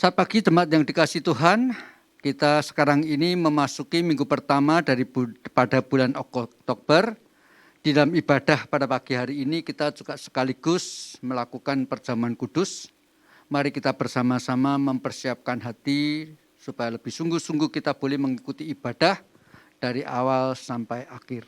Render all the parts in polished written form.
Selamat pagi jemaat yang dikasihi Tuhan. Kita sekarang ini memasuki minggu pertama pada bulan Oktober. Di dalam ibadah pada pagi hari ini kita juga sekaligus melakukan perjamuan kudus. Mari kita bersama-sama mempersiapkan hati supaya lebih sungguh-sungguh kita boleh mengikuti ibadah dari awal sampai akhir.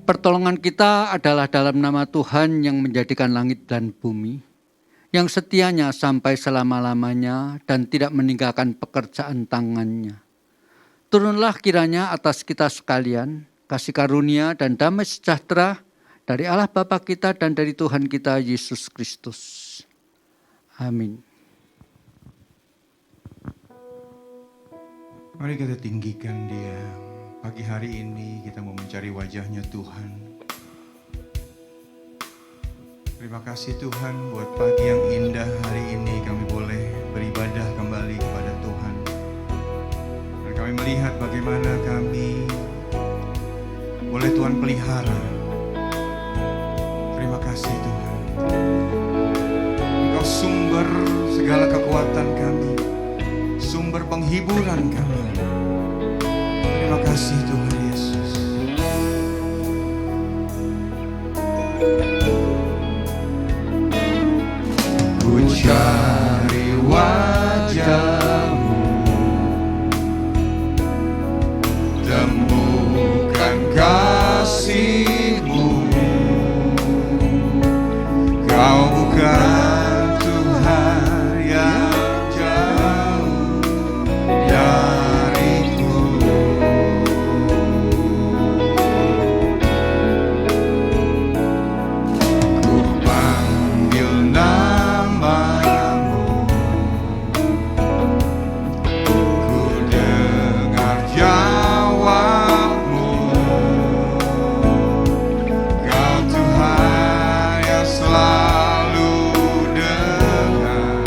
Pertolongan kita adalah dalam nama Tuhan yang menjadikan langit dan bumi, yang setianya sampai selama-lamanya dan tidak meninggalkan pekerjaan tangannya. Turunlah kiranya atas kita sekalian, kasih karunia dan damai sejahtera dari Allah Bapa kita dan dari Tuhan kita Yesus Kristus. Amin. Mari kita tinggikan Dia. Pagi hari ini kita mau mencari wajah-Nya Tuhan. Terima kasih Tuhan buat pagi yang indah hari ini kami boleh beribadah kembali kepada Tuhan. Dan kami melihat bagaimana kami boleh Tuhan pelihara. Terima kasih Tuhan. Engkau sumber segala kekuatan kami, sumber penghiburan kami. Terima kasih Tuhan Yesus. Ku cari wajah-Mu, temukan kasih-Mu. Kau bukan Tuhan yang jauh dariku. Ku panggil nama-Mu, ku dengar jawab-Mu. Kau Tuhan yang selalu dengar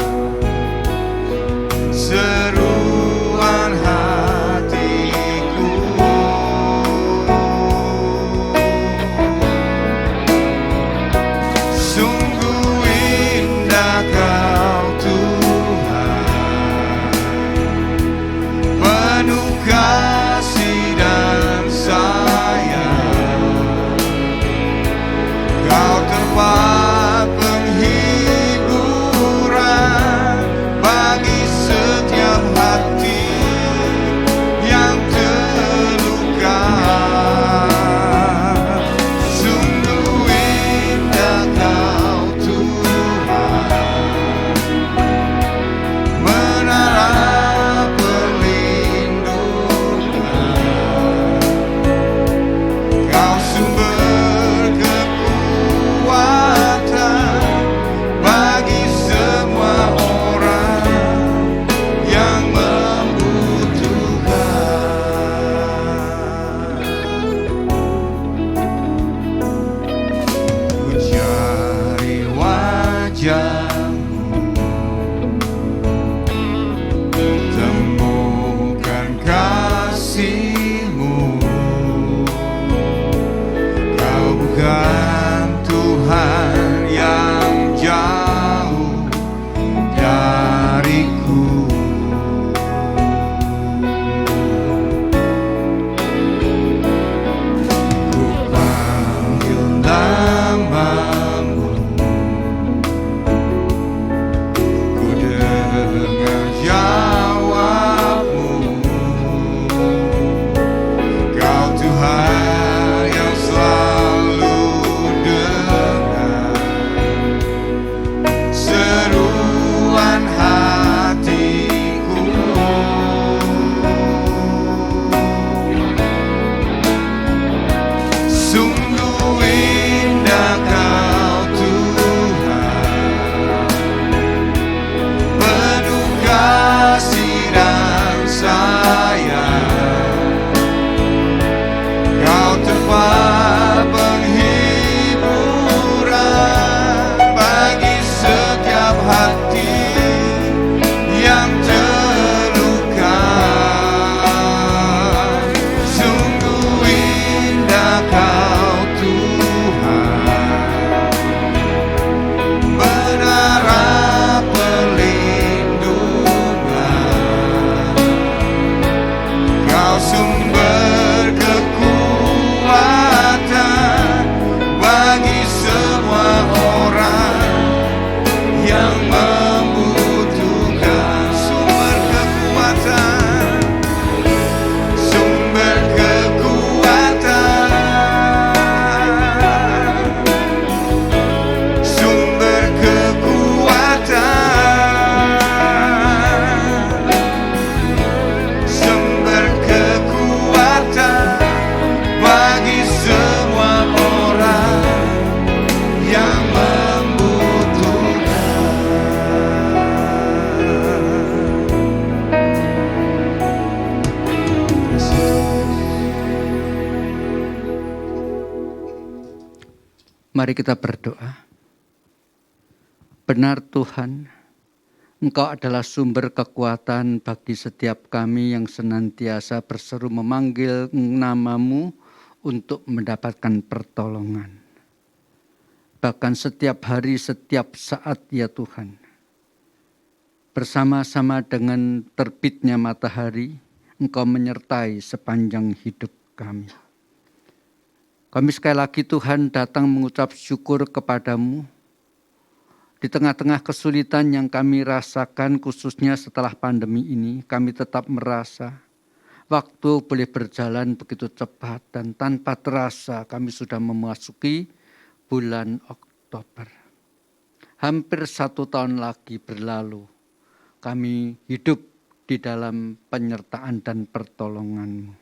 seruan hatiku. Sungguh indah Kau Tuhan, penuh kasih dan sayang. Kau tempat penghiburan bagi setiap hati yang terluka. Sungguh indah Kau Tuhan, menara perlindungan. Kau sumber kekuatan bagi semua orang yang membutuhkan. Ku cari wajah-Mu, temukan kasih-Mu. Kau bukan Tuhan yang jauh dariku. Ku panggil nama-Mu, Mari kita berdoa. Benar Tuhan, Engkau adalah sumber kekuatan bagi setiap kami yang senantiasa berseru memanggil nama-Mu untuk mendapatkan pertolongan. Bahkan setiap hari, setiap saat ya Tuhan. Bersama-sama dengan terbitnya matahari, Engkau menyertai sepanjang hidup kami. Kami sekali lagi Tuhan datang mengucap syukur kepadamu di tengah-tengah kesulitan yang kami rasakan khususnya setelah pandemi ini. Kami tetap merasa waktu boleh berjalan begitu cepat dan tanpa terasa kami sudah memasuki bulan Oktober. Hampir 1 tahun lagi berlalu kami hidup di dalam penyertaan dan pertolongan-Mu.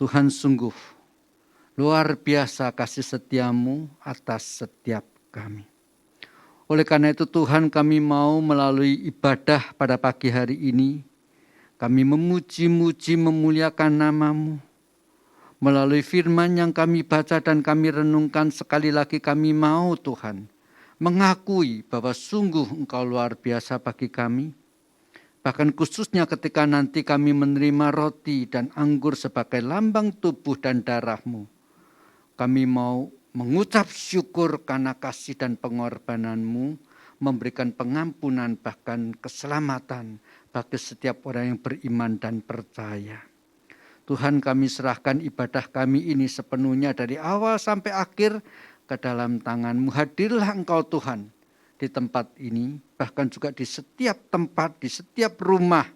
Tuhan sungguh luar biasa kasih setiamu atas setiap kami. Oleh karena itu Tuhan, kami mau melalui ibadah pada pagi hari ini, kami memuji-muji memuliakan nama-Mu. Melalui firman yang kami baca dan kami renungkan, sekali lagi kami mau Tuhan mengakui bahwa sungguh Engkau luar biasa bagi kami. Bahkan khususnya ketika nanti kami menerima roti dan anggur sebagai lambang tubuh dan darah-Mu. Kami mau mengucap syukur karena kasih dan pengorbanan-Mu, memberikan pengampunan bahkan keselamatan bagi setiap orang yang beriman dan percaya. Tuhan, kami serahkan ibadah kami ini sepenuhnya dari awal sampai akhir ke dalam tangan-Mu. Hadirlah Engkau Tuhan di tempat ini, bahkan juga di setiap tempat, di setiap rumah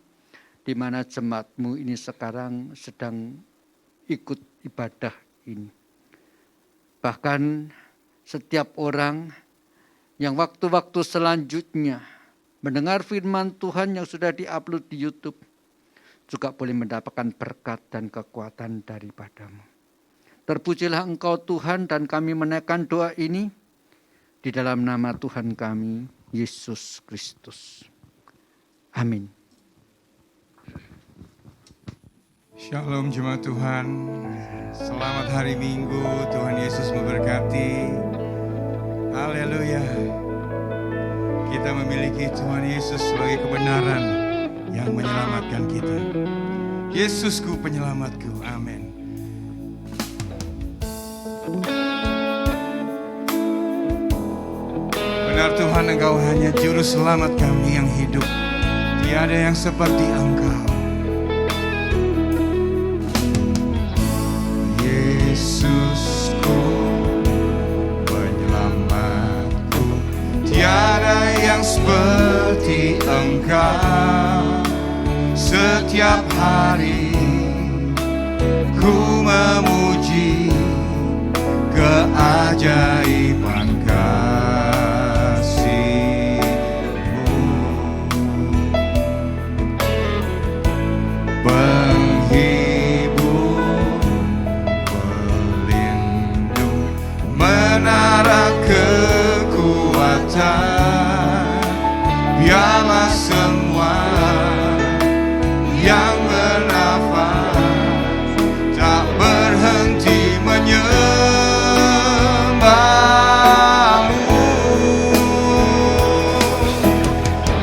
di mana jemaat-Mu ini sekarang sedang ikut ibadah ini. Bahkan setiap orang yang waktu-waktu selanjutnya mendengar firman Tuhan yang sudah diupload di YouTube juga boleh mendapatkan berkat dan kekuatan daripada-Mu. Terpujilah Engkau Tuhan, dan kami menaikkan doa ini di dalam nama Tuhan kami, Yesus Kristus. Amin. Shalom jemaat Tuhan, selamat hari Minggu, Tuhan Yesus memberkati. Haleluya. Kita memiliki Tuhan Yesus sebagai kebenaran yang menyelamatkan kita. Yesusku penyelamatku, amin. Benar Tuhan, Engkau hanya juru selamat kami yang hidup. Tiada yang seperti Engkau. Yesusku, penyelamatku, tiada yang seperti Engkau. Setiap hari ku memuji keajaiban kasih-Mu. Menara kekuatan, biarlah semua yang bernafas tak berhenti menyembah-Mu.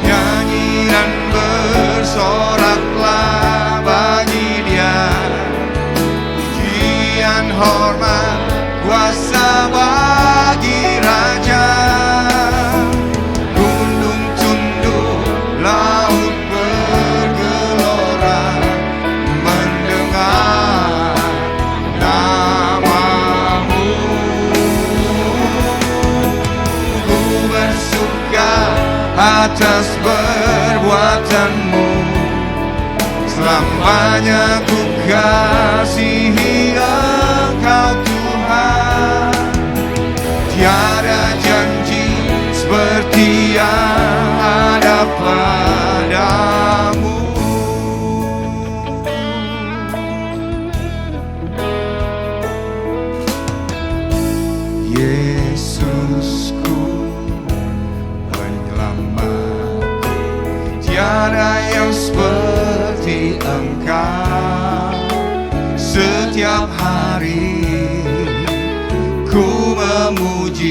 Nyanyi dan bersoraklah bagi Dia, pujian hormat kuasa bagi Raja. Gunung tunduk, laut bergelora mendengar nama-Mu. Ku bersuka atas perbuatan-Mu, selamanya ku kasihi Engkau Tuhan. Tiada janji seperti yang ada padamu. Yesusku, penyelamatku, tiada yang seperti Engkau. Setiap hari ku memuji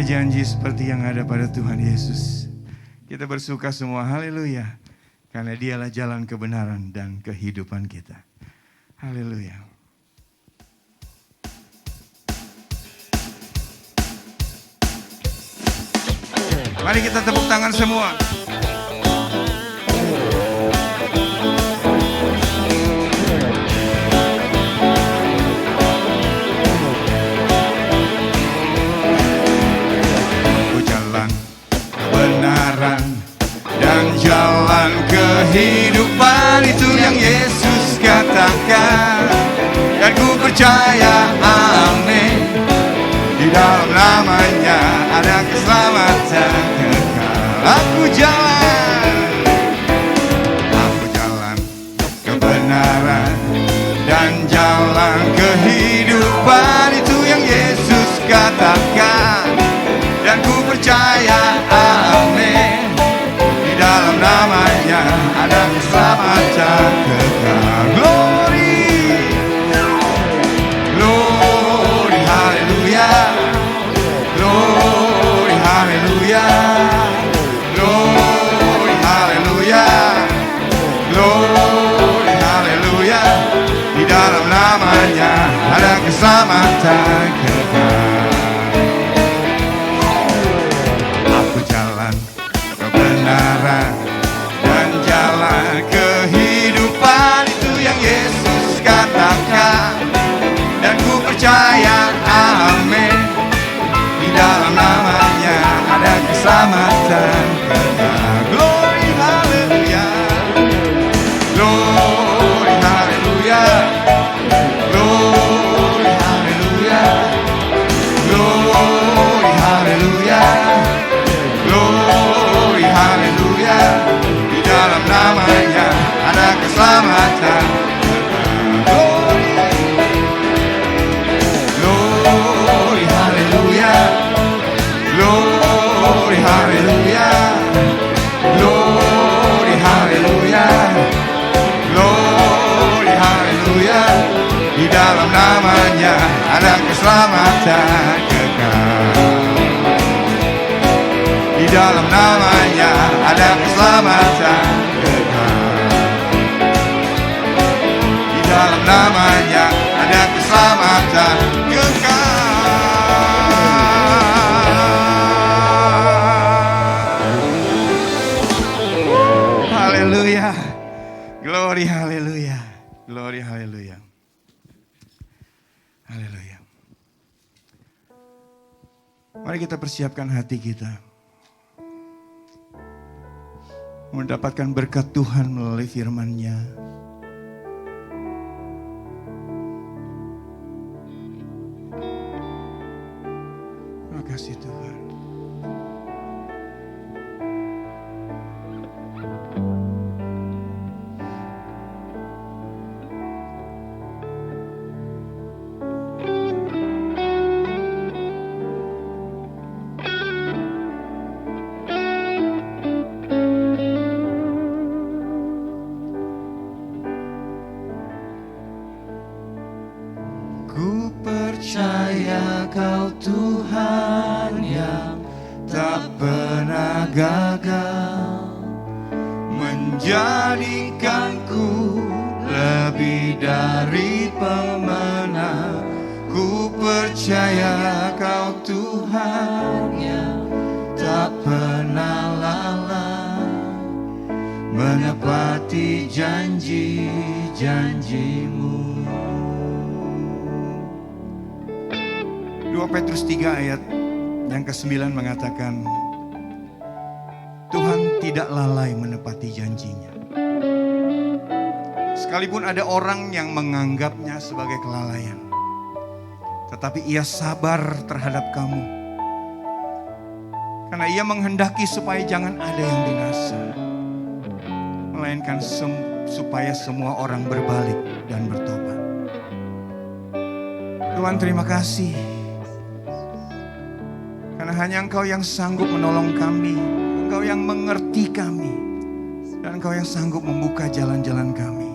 janji seperti yang ada pada Tuhan Yesus. Kita bersuka semua, haleluya. Karena dialah jalan kebenaran dan kehidupan kita. Haleluya. Mari kita tepuk tangan semua. Kebenaran dan jalan kehidupan, itu yang Yesus katakan, dan ku percaya, amin. Di dalam namanya ada keselamatan kekal. Aku jalan kebenaran dan jalan kehidupan, itu yang Yesus katakan, dan ku percaya, amin. Di dalam namanya ada keselamatan kekal. Glory, glory, haleluya. Glory, haleluya. Glory, haleluya. Glory, haleluya. Di dalam namanya ada keselamatan kekal. Kebenaran dan jalan kehidupan, itu yang Yesus katakan, dan ku percaya, amin. Di dalam namanya ada keselamatan kekal. Glory, haleluya. Glory, haleluya. Glory, haleluya. Glory, haleluya. Glory, haleluya. Di dalam namanya ada keselamatan. Glory, haleluya. Glory, haleluya. Glory, haleluya. Glory, haleluya. Di dalam namanya ada keselamatan kekal. Di dalam namanya ada keselamatan kekal. Di dalam namanya ada keselamatan kekal. Haleluya. Glory, haleluya. Glory, haleluya. Haleluya. Mari kita persiapkan hati kita mendapatkan berkat Tuhan melalui firman-Nya. Terima kasih Tuhan. Ku percaya Kau Tuhan yang tak pernah gagal, menjadikanku lebih dari pemenang. Ku percaya Kau Tuhan yang tak pernah lalai, menepati janji-janji-Mu. 2 Petrus 3 ayat yang ke-9 mengatakan, Tuhan tidak lalai menepati janjinya. Sekalipun ada orang yang menganggapnya sebagai kelalaian, tetapi Ia sabar terhadap kamu, karena Ia menghendaki supaya jangan ada yang binasa, melainkan supaya semua orang berbalik dan bertobat. Tuhan, terima kasih, karena hanya Engkau yang sanggup menolong kami, Engkau yang mengerti kami, dan Engkau yang sanggup membuka jalan-jalan kami.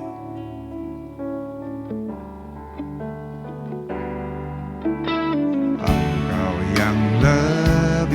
Engkau yang lebih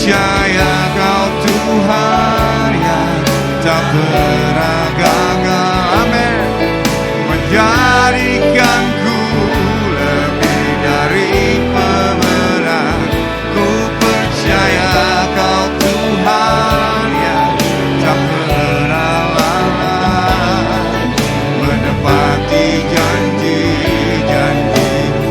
percaya Kau Tuhan yang tak pernah gagal. Amin. Menjadikanku lebih dari pemenang. Ku percaya Kau Tuhan yang tak pernah lalai, menepati janji-janji-Mu.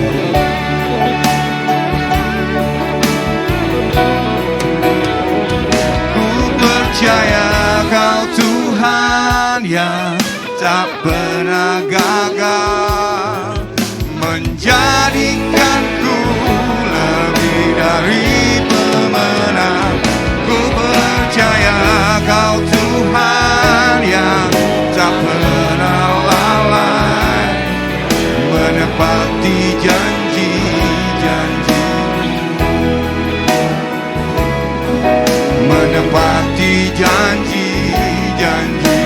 Ku percaya Kau Tuhan yang tak pernah gagal, menjadikanku lebih dari pemenang. Ku percaya Kau Tuhan yang tak pernah lalai, menepati janji-janji, menepati janji-janji,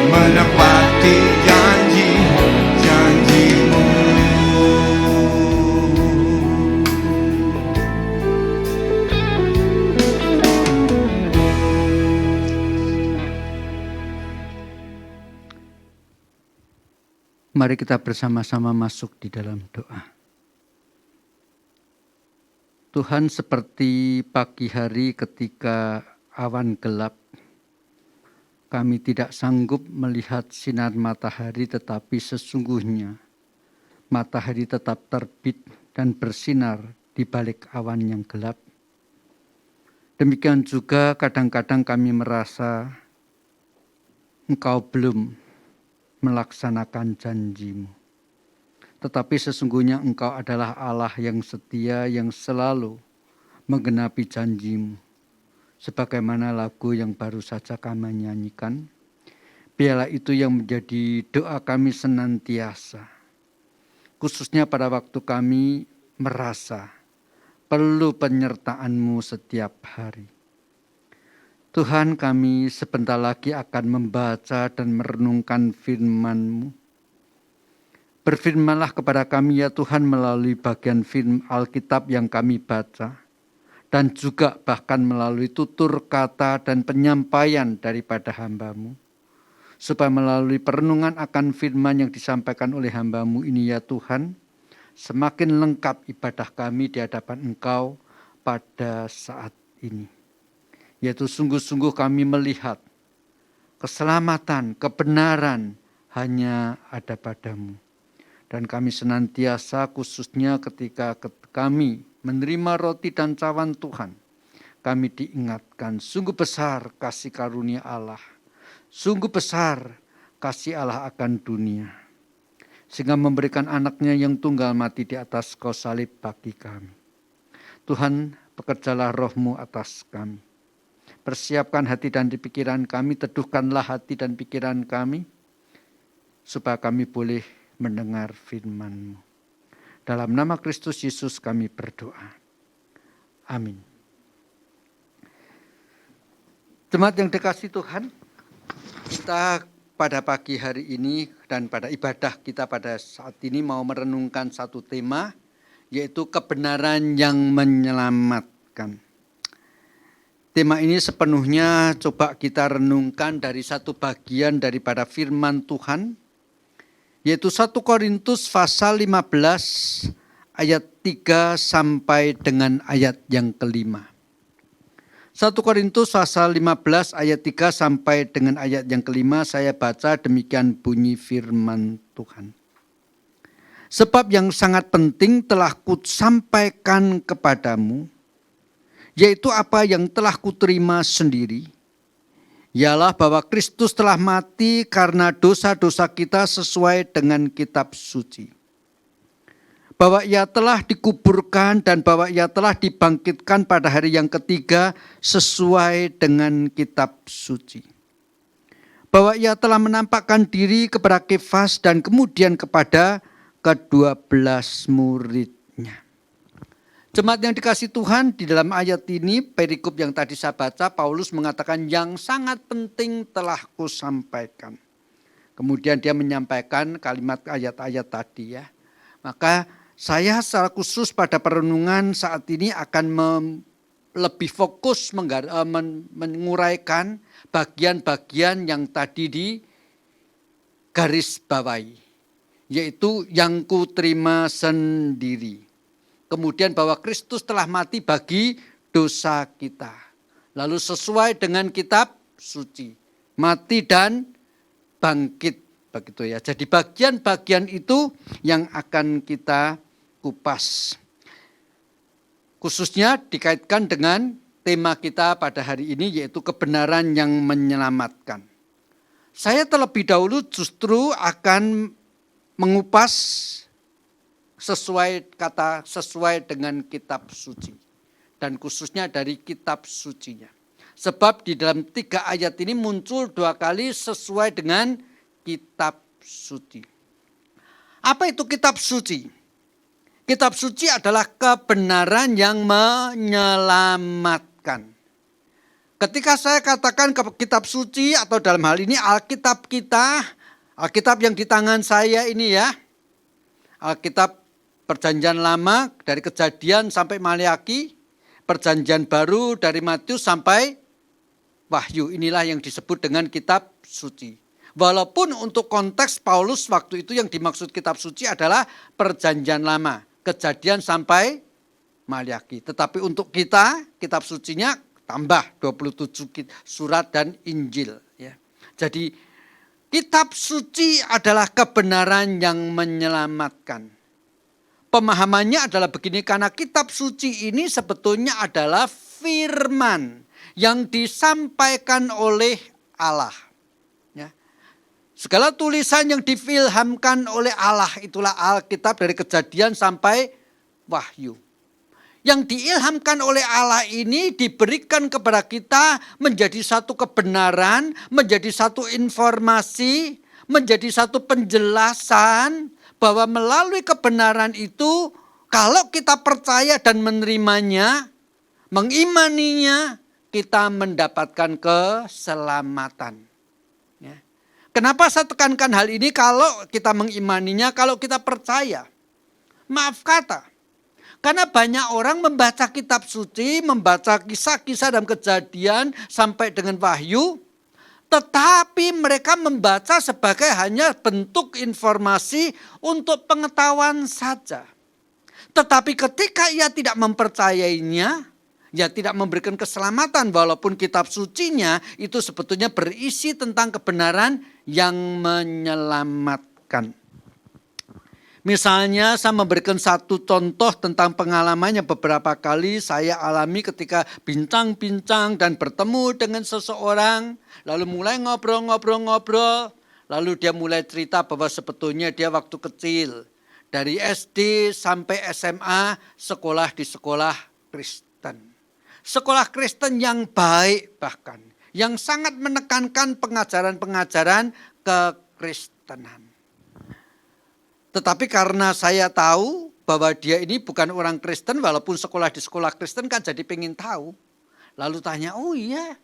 menepati janji-janji-Mu. Mari kita bersama-sama masuk di dalam doa. Tuhan, seperti pagi hari ketika awan gelap, kami tidak sanggup melihat sinar matahari, tetapi sesungguhnya matahari tetap terbit dan bersinar di balik awan yang gelap. Demikian juga kadang-kadang kami merasa Engkau belum melaksanakan janji-Mu. Tetapi sesungguhnya Engkau adalah Allah yang setia, yang selalu menggenapi janji-Mu. Sebagaimana lagu yang baru saja kami nyanyikan, biarlah itu yang menjadi doa kami senantiasa. Khususnya pada waktu kami merasa perlu penyertaan-Mu setiap hari. Tuhan, kami sebentar lagi akan membaca dan merenungkan firman-Mu. Berfirmanlah kepada kami ya Tuhan melalui bagian firman Alkitab yang kami baca, dan juga bahkan melalui tutur kata dan penyampaian daripada hamba-Mu, supaya melalui perenungan akan firman yang disampaikan oleh hamba-Mu ini ya Tuhan, semakin lengkap ibadah kami di hadapan Engkau pada saat ini. Yaitu sungguh-sungguh kami melihat keselamatan, kebenaran hanya ada padamu. Dan kami senantiasa khususnya ketika kami menerima roti dan cawan Tuhan, kami diingatkan sungguh besar kasih karunia Allah, sungguh besar kasih Allah akan dunia, sehingga memberikan anaknya yang tunggal mati di atas kayu salib bagi kami. Tuhan, bekerjalah roh-Mu atas kami. Persiapkan hati dan pikiran kami, teduhkanlah hati dan pikiran kami, supaya kami boleh mendengar firman-Mu. Dalam nama Kristus Yesus kami berdoa. Amin. Jemaat yang dikasihi Tuhan, kita pada pagi hari ini dan pada ibadah kita pada saat ini mau merenungkan satu tema, yaitu kebenaran yang menyelamatkan. Tema ini sepenuhnya coba kita renungkan dari satu bagian daripada firman Tuhan, yaitu 1 Korintus pasal 15 ayat 3 sampai dengan ayat yang kelima. 1 Korintus pasal 15 ayat 3 sampai dengan ayat yang kelima, saya baca demikian bunyi firman Tuhan. Sebab yang sangat penting telah kusampaikan kepadamu, yaitu apa yang telah kuterima sendiri, ialah bahwa Kristus telah mati karena dosa-dosa kita sesuai dengan kitab suci. Bahwa ia telah dikuburkan dan bahwa ia telah dibangkitkan pada hari yang ketiga sesuai dengan kitab suci. Bahwa ia telah menampakkan diri kepada Kefas dan kemudian kepada ke-12 muridnya. Jemaat yang dikasihi Tuhan, di dalam ayat ini, perikop yang tadi saya baca, Paulus mengatakan yang sangat penting telah kusampaikan. Kemudian dia menyampaikan kalimat ayat-ayat tadi ya. Maka Saya secara khusus pada perenungan saat ini akan lebih fokus menguraikan bagian-bagian yang tadi di garis bawahi, yaitu yang ku terima sendiri. Kemudian bahwa Kristus telah mati bagi dosa kita. Lalu sesuai dengan kitab suci, mati dan bangkit, begitu ya. Jadi bagian-bagian itu yang akan kita kupas. Khususnya dikaitkan dengan tema kita pada hari ini, yaitu kebenaran yang menyelamatkan. Saya terlebih dahulu justru akan mengupas sesuai dengan kitab suci. Dan khususnya dari kitab sucinya. Sebab di dalam 3 ayat ini muncul 2 kali sesuai dengan kitab suci. Apa itu kitab suci? Kitab suci adalah kebenaran yang menyelamatkan. Ketika saya katakan kitab suci atau dalam hal ini Alkitab kita, Alkitab yang di tangan saya ini ya, Alkitab Perjanjian Lama dari Kejadian sampai Maliaki, Perjanjian Baru dari Matius sampai Wahyu, inilah yang disebut dengan kitab suci. Walaupun untuk konteks Paulus waktu itu yang dimaksud kitab suci adalah Perjanjian Lama, Kejadian sampai Maliaki. Tetapi untuk kita, kitab sucinya tambah 27 surat dan Injil. Ya. Jadi kitab suci adalah kebenaran yang menyelamatkan. Pemahamannya adalah begini, karena kitab suci ini sebetulnya adalah firman yang disampaikan oleh Allah. Ya. Segala tulisan yang difilhamkan oleh Allah itulah Alkitab dari Kejadian sampai Wahyu. Yang diilhamkan oleh Allah ini diberikan kepada kita menjadi satu kebenaran, menjadi satu informasi, menjadi satu penjelasan bahwa melalui kebenaran itu kalau kita percaya dan menerimanya, mengimaninya, kita mendapatkan keselamatan. Ya. Kenapa saya tekankan hal ini? Kalau kita mengimaninya, kalau kita percaya. Maaf kata, karena banyak orang membaca kitab suci, membaca kisah-kisah dan Kejadian sampai dengan Wahyu, tetapi mereka membaca sebagai hanya bentuk informasi untuk pengetahuan saja. Tetapi ketika ia tidak mempercayainya, ia tidak memberikan keselamatan, walaupun kitab sucinya itu sebetulnya berisi tentang kebenaran yang menyelamatkan. Misalnya saya memberikan satu contoh tentang pengalaman yang beberapa kali saya alami ketika bincang-bincang dan bertemu dengan seseorang. Lalu mulai ngobrol-ngobrol. Lalu dia mulai cerita bahwa sebetulnya dia waktu kecil. Dari SD sampai SMA sekolah di sekolah Kristen. Sekolah Kristen yang baik bahkan. Yang sangat menekankan pengajaran-pengajaran kekristenan. Tetapi karena saya tahu bahwa dia ini bukan orang Kristen, walaupun sekolah di sekolah Kristen kan jadi pengen tahu. Lalu tanya, oh iya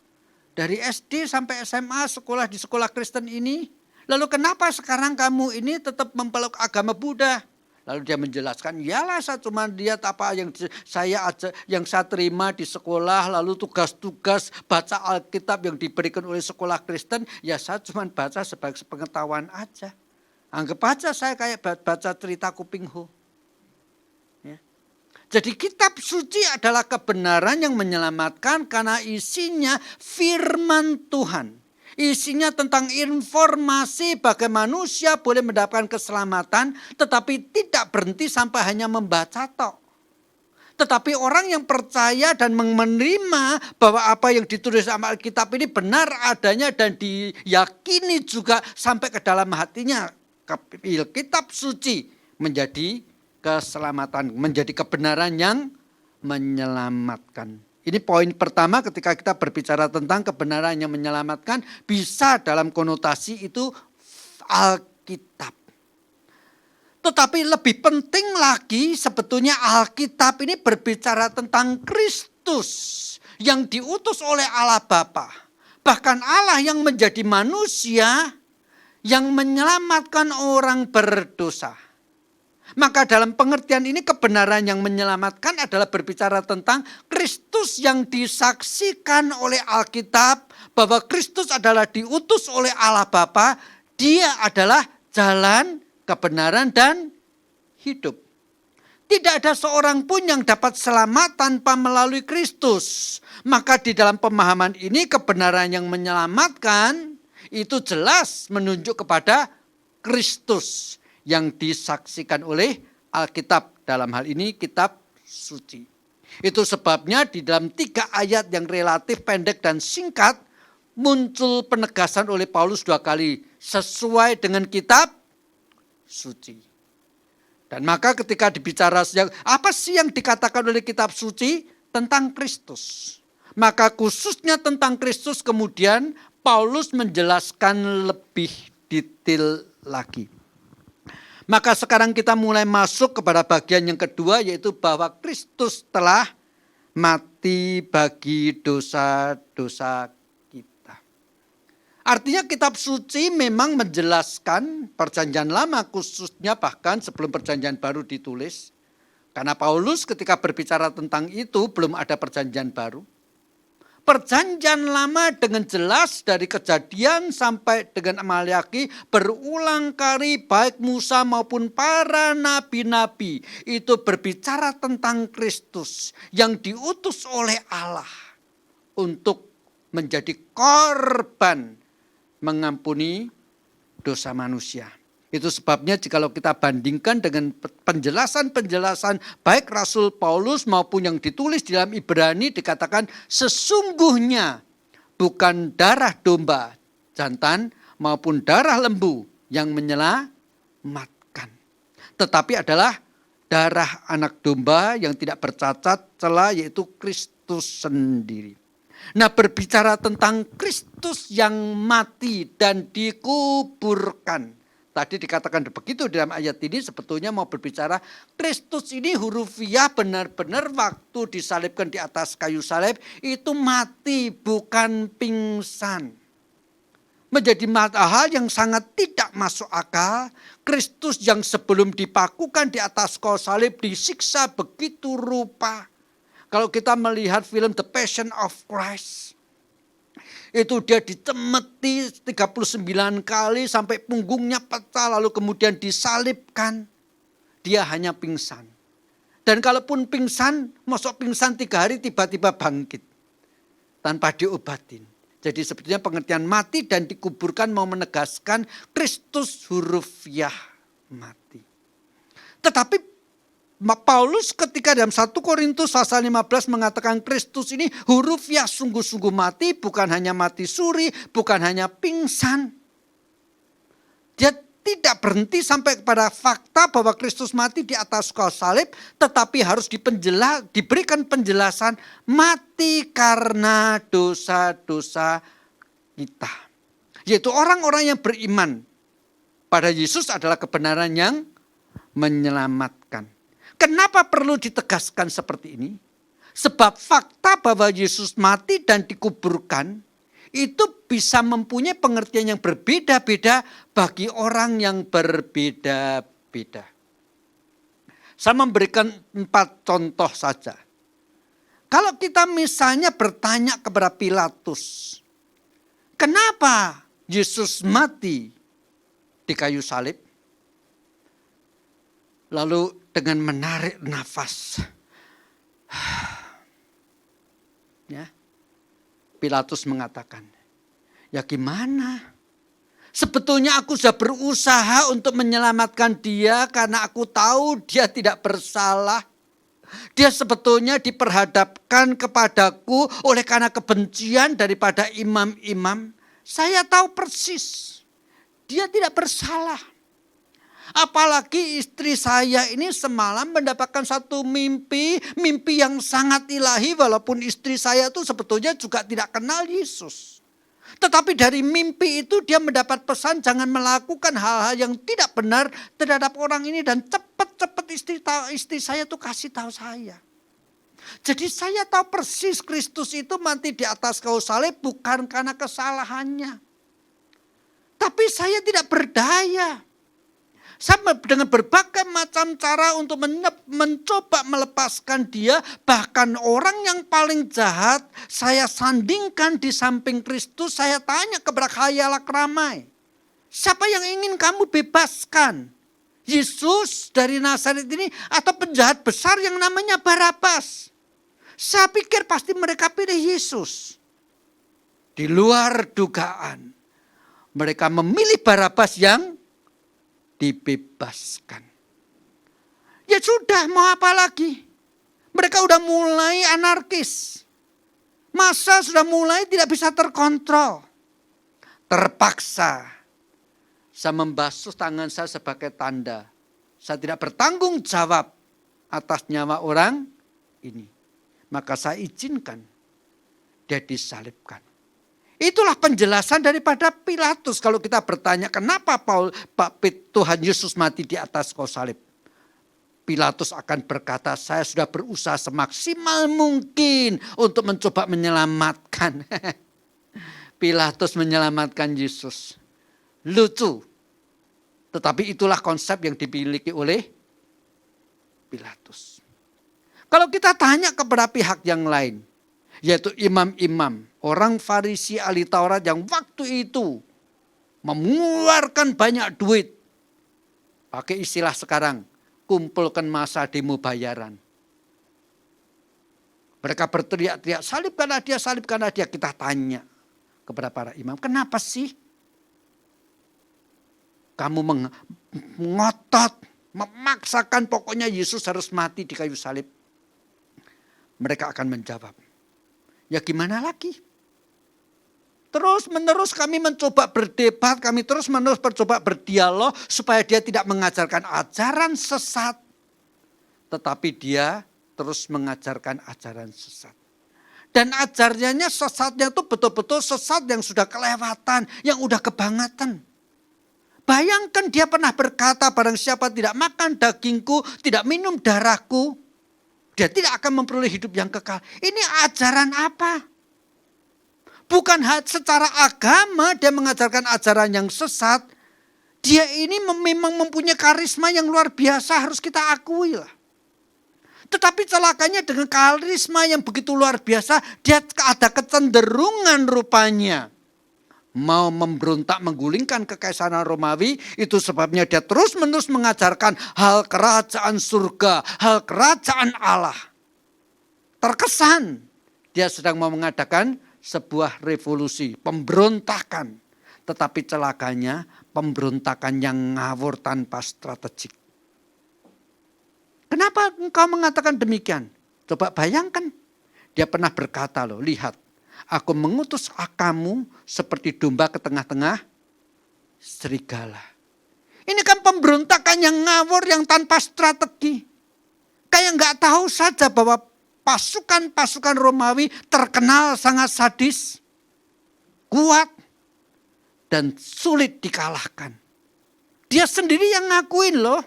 dari SD sampai SMA sekolah di sekolah Kristen ini. Lalu kenapa sekarang kamu ini tetap mempeluk agama Buddha? Lalu dia menjelaskan, iyalah saya cuma lihat apa yang saya terima di sekolah, lalu tugas-tugas baca Alkitab yang diberikan oleh sekolah Kristen, ya saya cuma baca sebagai pengetahuan aja. Anggap aja saya kayak baca cerita Kuping Ho. Ya. Jadi kitab suci adalah kebenaran yang menyelamatkan karena isinya firman Tuhan. Isinya tentang informasi bagaimana manusia boleh mendapatkan keselamatan, tetapi tidak berhenti sampai hanya membaca tok. Tetapi orang yang percaya dan menerima bahwa apa yang ditulis dalam Alkitab ini benar adanya dan diyakini juga sampai ke dalam hatinya. Kitab suci menjadi keselamatan, menjadi kebenaran yang menyelamatkan. Ini poin pertama ketika kita berbicara tentang kebenaran yang menyelamatkan, bisa dalam konotasi itu Alkitab. Tetapi lebih penting lagi sebetulnya Alkitab ini berbicara tentang Kristus yang diutus oleh Allah Bapa. Bahkan Allah yang menjadi manusia yang menyelamatkan orang berdosa. Maka dalam pengertian ini kebenaran yang menyelamatkan adalah berbicara tentang Kristus yang disaksikan oleh Alkitab, bahwa Kristus adalah diutus oleh Allah Bapa. Dia adalah jalan, kebenaran, dan hidup. Tidak ada seorang pun yang dapat selamat tanpa melalui Kristus. Maka di dalam pemahaman ini kebenaran yang menyelamatkan itu jelas menunjuk kepada Kristus yang disaksikan oleh Alkitab. Dalam hal ini kitab suci. Itu sebabnya di dalam 3 ayat yang relatif pendek dan singkat muncul penegasan oleh Paulus 2 kali sesuai dengan kitab suci. Dan maka ketika dibicara apa sih yang dikatakan oleh kitab suci? Tentang Kristus. Maka khususnya tentang Kristus kemudian Paulus menjelaskan lebih detail lagi. Maka sekarang kita mulai masuk kepada bagian yang kedua, yaitu bahwa Kristus telah mati bagi dosa-dosa. Artinya kitab suci memang menjelaskan perjanjian lama khususnya bahkan sebelum perjanjian baru ditulis. Karena Paulus ketika berbicara tentang itu belum ada perjanjian baru. Perjanjian lama dengan jelas dari Kejadian sampai dengan Maliaki berulang kali baik Musa maupun para nabi-nabi itu berbicara tentang Kristus yang diutus oleh Allah untuk menjadi korban mengampuni dosa manusia. Itu sebabnya jikalau kita bandingkan dengan penjelasan-penjelasan baik Rasul Paulus maupun yang ditulis di dalam Ibrani dikatakan sesungguhnya bukan darah domba jantan maupun darah lembu yang menyelamatkan. Tetapi adalah darah anak domba yang tidak bercacat celah yaitu Kristus sendiri. Nah, berbicara tentang Kristus yang mati dan dikuburkan. Tadi dikatakan begitu dalam ayat ini sebetulnya mau berbicara Kristus ini hurufiah benar-benar waktu disalibkan di atas kayu salib itu mati bukan pingsan. Menjadi hal yang sangat tidak masuk akal. Kristus yang sebelum dipakukan di atas kayu salib disiksa begitu rupa. Kalau kita melihat film The Passion of Christ, itu dia dicemeti 39 kali sampai punggungnya pecah lalu kemudian disalibkan. Dia hanya pingsan. Dan kalaupun pingsan, masuk pingsan 3 hari tiba-tiba bangkit. Tanpa diobatin. Jadi sebetulnya pengertian mati dan dikuburkan mau menegaskan Kristus hurufiah mati. Tetapi Paulus ketika dalam 1 Korintus pasal 15 mengatakan Kristus ini hurufiah sungguh-sungguh mati, bukan hanya mati suri, bukan hanya pingsan. Dia tidak berhenti sampai kepada fakta bahwa Kristus mati di atas kayu salib, tetapi harus diberikan penjelasan mati karena dosa-dosa kita. Yaitu orang-orang yang beriman pada Yesus adalah kebenaran yang menyelamatkan. Kenapa perlu ditegaskan seperti ini? Sebab fakta bahwa Yesus mati dan dikuburkan itu bisa mempunyai pengertian yang berbeda-beda bagi orang yang berbeda-beda. Saya memberikan 4 contoh saja. Kalau kita misalnya bertanya kepada Pilatus, kenapa Yesus mati di kayu salib? Lalu dengan menarik nafas, ya, Pilatus mengatakan, ya gimana? Sebetulnya aku sudah berusaha untuk menyelamatkan dia karena aku tahu dia tidak bersalah. Dia sebetulnya diperhadapkan kepadaku oleh karena kebencian daripada imam-imam. Saya tahu persis dia tidak bersalah. Apalagi istri saya ini semalam mendapatkan satu mimpi yang sangat ilahi walaupun istri saya itu sebetulnya juga tidak kenal Yesus. Tetapi dari mimpi itu dia mendapat pesan jangan melakukan hal-hal yang tidak benar terhadap orang ini dan cepat-cepat istri saya itu kasih tahu saya. Jadi saya tahu persis Kristus itu mati di atas kayu salib bukan karena kesalahannya. Tapi saya tidak berdaya. Sama dengan berbagai macam cara untuk mencoba melepaskan dia. Bahkan orang yang paling jahat saya sandingkan di samping Kristus. Saya tanya kepada khayalak ramai. Siapa yang ingin kamu bebaskan? Yesus dari Nazaret ini atau penjahat besar yang namanya Barabas? Saya pikir pasti mereka pilih Yesus. Di luar dugaan. Mereka memilih Barabas yang dibebaskan. Ya sudah, mau apa lagi? Mereka udah mulai anarkis. Masa sudah mulai tidak bisa terkontrol. Terpaksa saya membasuh tangan saya sebagai tanda. Saya tidak bertanggung jawab atas nyawa orang ini. Maka saya izinkan dia disalibkan. Itulah penjelasan daripada Pilatus. Kalau kita bertanya kenapa Tuhan Yesus mati di atas kayu salib. Pilatus akan berkata, saya sudah berusaha semaksimal mungkin untuk mencoba menyelamatkan. Pilatus menyelamatkan Yesus. Lucu. Tetapi itulah konsep yang dimiliki oleh Pilatus. Kalau kita tanya kepada pihak yang lain, yaitu imam-imam, orang Farisi ahli Taurat yang waktu itu mengeluarkan banyak duit. Pakai istilah sekarang, kumpulkan massa demo bayaran. Mereka berteriak-teriak, salibkanlah dia. Kita tanya kepada para imam, kenapa sih kamu mengotot, memaksakan pokoknya Yesus harus mati di kayu salib? Mereka akan menjawab, ya gimana lagi? Terus menerus kami mencoba berdebat, kami terus menerus mencoba berdialog supaya dia tidak mengajarkan ajaran sesat. Tetapi dia terus mengajarkan ajaran sesat. Dan ajarannya sesatnya itu betul-betul sesat yang sudah kelewatan, yang udah kebangetan. Bayangkan dia pernah berkata, barang siapa tidak makan dagingku, tidak minum darahku, dia tidak akan memperoleh hidup yang kekal. Ini ajaran apa? Bukan secara agama dia mengajarkan ajaran yang sesat. Dia ini memang mempunyai karisma yang luar biasa, harus kita akui lah. Tetapi celakanya dengan karisma yang begitu luar biasa, dia ada kecenderungan rupanya mau memberontak menggulingkan kekaisaran Romawi. Itu sebabnya dia terus-menerus mengajarkan hal kerajaan surga, hal kerajaan Allah. Terkesan dia sedang mau mengadakan sebuah revolusi, pemberontakan. Tetapi celakanya pemberontakan yang ngawur tanpa strategik. Kenapa engkau mengatakan demikian? Coba bayangkan. Dia pernah berkata loh, lihat. Aku mengutus kamu seperti domba ke tengah-tengah serigala. Ini kan pemberontakan yang ngawur, yang tanpa strategi. Kayak nggak tahu saja bahwa pasukan-pasukan Romawi terkenal sangat sadis, kuat, dan sulit dikalahkan. Dia sendiri yang ngakuin loh.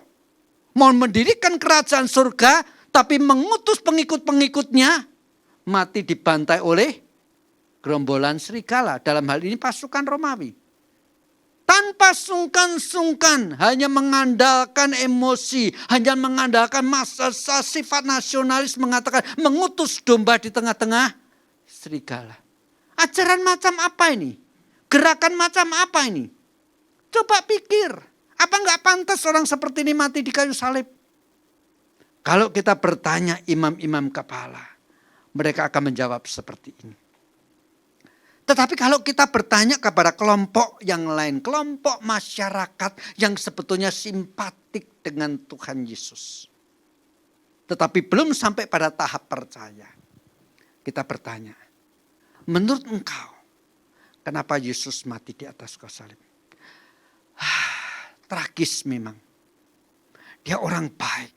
Mau mendirikan kerajaan surga, tapi mengutus pengikut-pengikutnya mati dibantai oleh gerombolan serigala. Dalam hal ini pasukan Romawi. Tanpa sungkan-sungkan, hanya mengandalkan emosi, hanya mengandalkan masa sifat nasionalis mengatakan mengutus domba di tengah-tengah serigala. Ajaran macam apa ini? Gerakan macam apa ini? Coba pikir, apa enggak pantas orang seperti ini mati di kayu salib? Kalau kita bertanya imam-imam kepala, mereka akan menjawab seperti ini. Tetapi kalau kita bertanya kepada kelompok yang lain, kelompok masyarakat yang sebetulnya simpatik dengan Tuhan Yesus, tetapi belum sampai pada tahap percaya, kita bertanya, menurut engkau, kenapa Yesus mati di atas kayu salib? Tragis memang. Dia orang baik.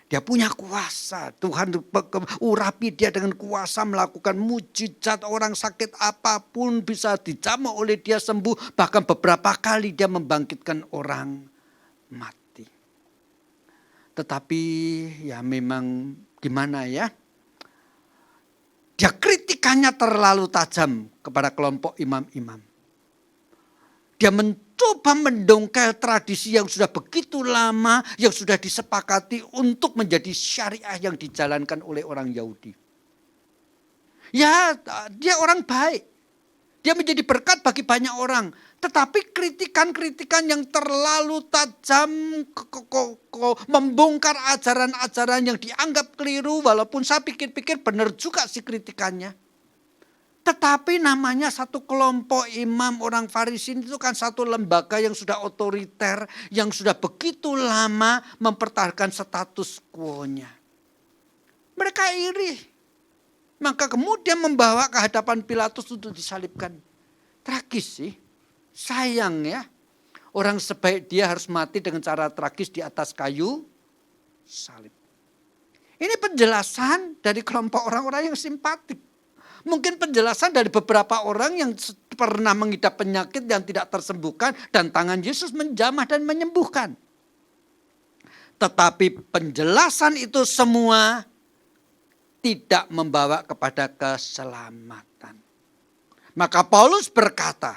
Dia punya kuasa. Tuhan urapi dia dengan kuasa melakukan mujizat. Orang sakit apapun bisa dijamah oleh dia sembuh. Bahkan beberapa kali dia membangkitkan orang mati. Tetapi ya memang gimana ya. Dia kritikannya terlalu tajam kepada kelompok imam-imam. Dia mencoba mendongkel tradisi yang sudah begitu lama, yang sudah disepakati untuk menjadi syariah yang dijalankan oleh orang Yahudi. Ya, dia orang baik. Dia menjadi berkat bagi banyak orang. Tetapi kritikan-kritikan yang terlalu tajam, membongkar ajaran-ajaran yang dianggap keliru, walaupun saya pikir-pikir benar juga sih kritikannya. Tetapi namanya satu kelompok imam orang Farisi itu kan satu lembaga yang sudah otoriter, yang sudah begitu lama mempertahankan status quo-nya. Mereka iri. Maka kemudian membawa ke hadapan Pilatus untuk disalibkan. Tragis sih. Sayang ya. Orang sebaik dia harus mati dengan cara tragis di atas kayu salib. Ini penjelasan dari kelompok orang-orang yang simpatik. Mungkin penjelasan dari beberapa orang yang pernah mengidap penyakit yang tidak tersembuhkan dan tangan Yesus menjamah dan menyembuhkan. Tetapi penjelasan itu semua tidak membawa kepada keselamatan. Maka Paulus berkata,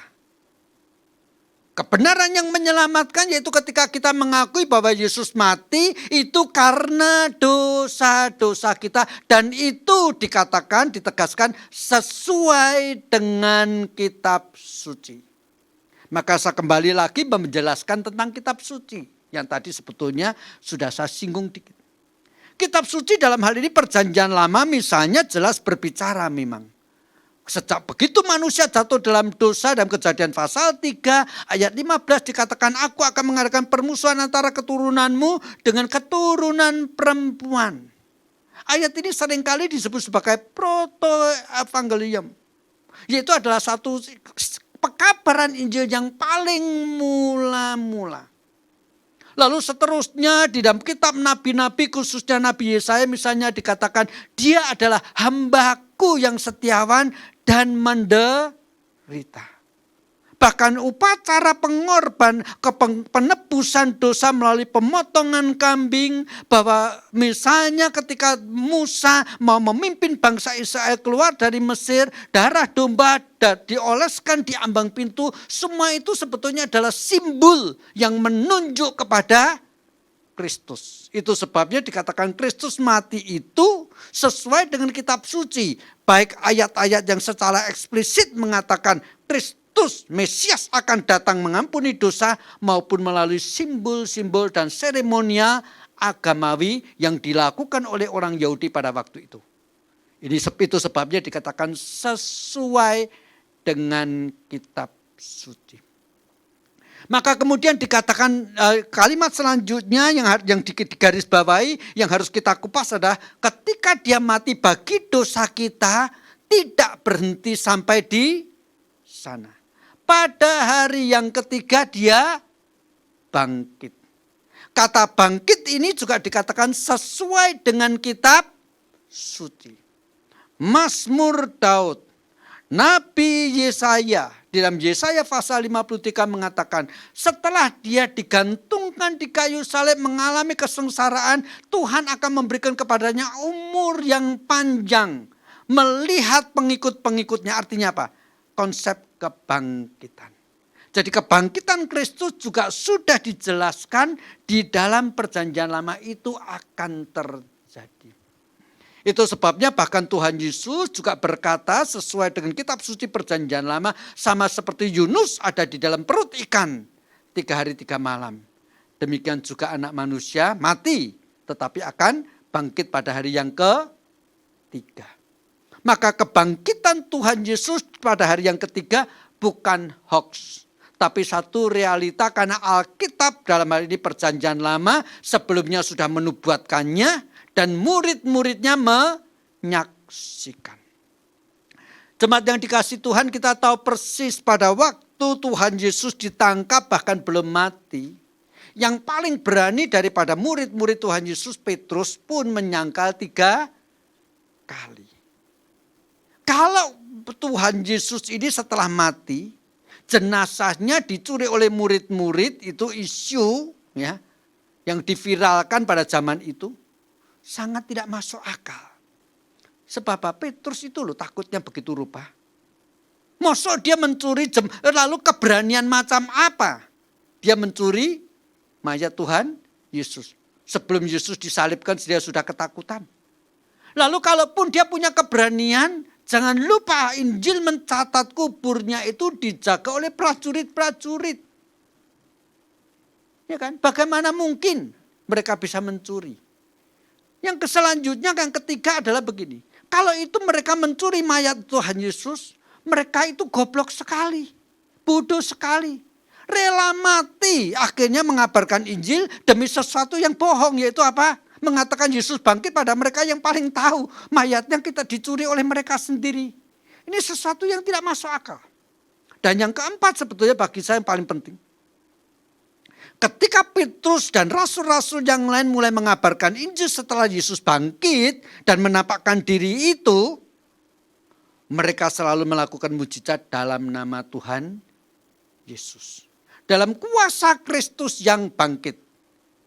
kebenaran yang menyelamatkan yaitu ketika kita mengakui bahwa Yesus mati itu karena dosa-dosa kita. Dan itu dikatakan, ditegaskan sesuai dengan kitab suci. Maka saya kembali lagi menjelaskan tentang kitab suci. Yang tadi sebetulnya sudah saya singgung dikit. Kitab suci dalam hal ini perjanjian lama misalnya jelas berbicara memang. Sejak begitu manusia jatuh dalam dosa dalam Kejadian pasal 3 ayat 15 dikatakan aku akan mengadakan permusuhan antara keturunanmu dengan keturunan perempuan. Ayat ini seringkali disebut sebagai proto-evangelium. Yaitu adalah satu pekabaran Injil yang paling mula-mula. Lalu seterusnya di dalam kitab nabi-nabi khususnya Nabi Yesaya misalnya dikatakan dia adalah hambaku yang setiawan dan menderita. Bahkan upacara pengorban penebusan dosa melalui pemotongan kambing. Bahwa misalnya ketika Musa mau memimpin bangsa Israel keluar dari Mesir. Darah domba dioleskan di ambang pintu. Semua itu sebetulnya adalah simbol yang menunjuk kepada Kristus. Itu sebabnya dikatakan Kristus mati itu sesuai dengan kitab suci. Baik ayat-ayat yang secara eksplisit mengatakan Kristus Mesias akan datang mengampuni dosa maupun melalui simbol-simbol dan seremonial agamawi yang dilakukan oleh orang Yahudi pada waktu itu. Itu sebabnya dikatakan sesuai dengan kitab suci. Maka kemudian dikatakan kalimat selanjutnya yang digarisbawahi yang harus kita kupas adalah ketika dia mati bagi dosa kita tidak berhenti sampai di sana. Pada hari yang ketiga dia bangkit. Kata bangkit ini juga dikatakan sesuai dengan kitab suci. Mazmur Daud, Nabi Yesaya, dalam Yesaya pasal 53 mengatakan, setelah dia digantungkan di kayu salib mengalami kesengsaraan, Tuhan akan memberikan kepadanya umur yang panjang. Melihat pengikut-pengikutnya, artinya apa? Konsep kebangkitan. Jadi kebangkitan Kristus juga sudah dijelaskan di dalam perjanjian lama itu akan terjadi. Itu sebabnya bahkan Tuhan Yesus juga berkata sesuai dengan kitab suci perjanjian lama. Sama seperti Yunus ada di dalam perut ikan 3 hari 3 malam. Demikian juga anak manusia mati tetapi akan bangkit pada hari yang ketiga. Maka kebangkitan Tuhan Yesus pada hari yang ketiga bukan hoax. Tapi satu realita karena Alkitab dalam hal ini perjanjian lama sebelumnya sudah menubuatkannya dan murid-muridnya menyaksikan. Jemaat yang dikasihi Tuhan, kita tahu persis pada waktu Tuhan Yesus ditangkap bahkan belum mati. Yang paling berani daripada murid-murid Tuhan Yesus, Petrus pun menyangkal 3 kali. Kalau Tuhan Yesus ini setelah mati, jenazahnya dicuri oleh murid-murid, itu isu ya yang diviralkan pada zaman itu sangat tidak masuk akal. Sebab Petrus itu loh takutnya begitu rupa. Masa dia mencuri lalu keberanian macam apa? Dia mencuri mayat Tuhan Yesus. Sebelum Yesus disalibkan dia sudah ketakutan. Lalu kalaupun dia punya keberanian, jangan lupa Injil mencatat kuburnya itu dijaga oleh prajurit-prajurit. Ya kan? Bagaimana mungkin mereka bisa mencuri? Yang selanjutnya, yang ketiga adalah begini. Kalau itu mereka mencuri mayat Tuhan Yesus, mereka itu goblok sekali. Bodoh sekali. Rela mati akhirnya mengabarkan Injil demi sesuatu yang bohong, yaitu apa? Mengatakan Yesus bangkit pada mereka yang paling tahu mayatnya kita dicuri oleh mereka sendiri. Ini sesuatu yang tidak masuk akal. Dan yang keempat sebetulnya bagi saya yang paling penting. Ketika Petrus dan rasul-rasul yang lain mulai mengabarkan Injil setelah Yesus bangkit dan menampakkan diri itu, mereka selalu melakukan mujizat dalam nama Tuhan Yesus. Dalam kuasa Kristus yang bangkit.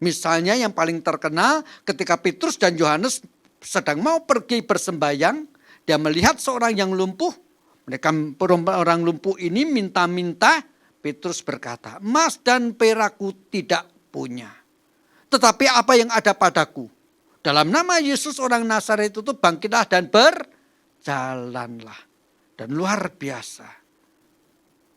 Misalnya yang paling terkenal ketika Petrus dan Yohanes sedang mau pergi bersembayang, dia melihat seorang yang lumpuh. Mereka orang lumpuh ini minta-minta. Petrus berkata, emas dan perakku tidak punya. Tetapi apa yang ada padaku? Dalam nama Yesus orang Nazaret itu bangkitlah dan berjalanlah. Dan luar biasa.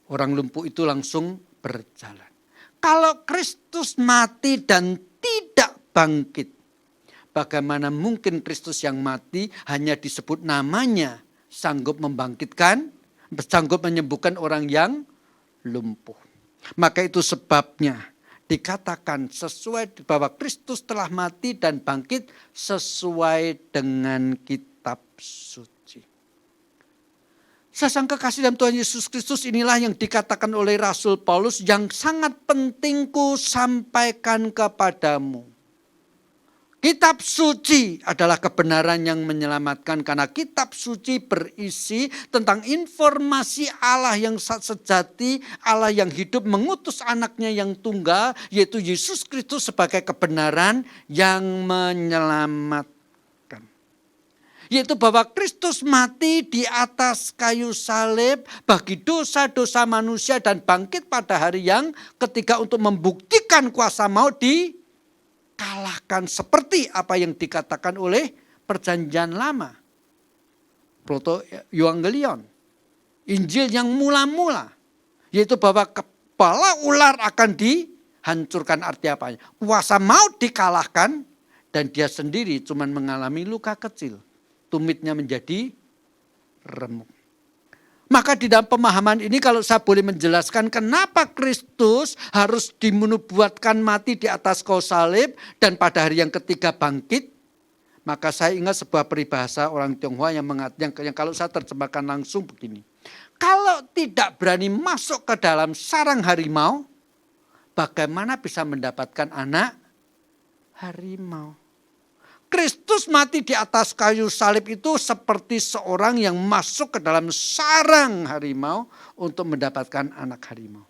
Orang lumpuh itu langsung berjalan. Kalau Kristus mati dan tidak bangkit, bagaimana mungkin Kristus yang mati hanya disebut namanya sanggup membangkitkan, sanggup menyembuhkan orang yang lumpuh. Maka itu sebabnya dikatakan sesuai bahwa Kristus telah mati dan bangkit sesuai dengan kitab suci. Sesang kekasih dalam Tuhan Yesus Kristus, inilah yang dikatakan oleh Rasul Paulus yang sangat penting ku sampaikan kepadamu. Kitab suci adalah kebenaran yang menyelamatkan karena kitab suci berisi tentang informasi Allah yang sejati, Allah yang hidup mengutus anaknya yang tunggal, yaitu Yesus Kristus sebagai kebenaran yang menyelamatkan. Yaitu bahwa Kristus mati di atas kayu salib bagi dosa-dosa manusia dan bangkit pada hari yang ketiga untuk membuktikan kuasa maut kalahkan seperti apa yang dikatakan oleh perjanjian lama. Proto-Evangelion. Injil yang mula-mula. Yaitu bahwa kepala ular akan dihancurkan, arti apanya. Kuasa maut dikalahkan dan dia sendiri cuma mengalami luka kecil. Tumitnya menjadi remuk. Maka di dalam pemahaman ini kalau saya boleh menjelaskan kenapa Kristus harus dinubuatkan mati di atas kayu salib dan pada hari yang ketiga bangkit. Maka saya ingat sebuah peribahasa orang Tionghoa yang mengatakan, yang kalau saya terjemahkan langsung begini. Kalau tidak berani masuk ke dalam sarang harimau, bagaimana bisa mendapatkan anak harimau? Kristus mati di atas kayu salib itu seperti seorang yang masuk ke dalam sarang harimau untuk mendapatkan anak harimau.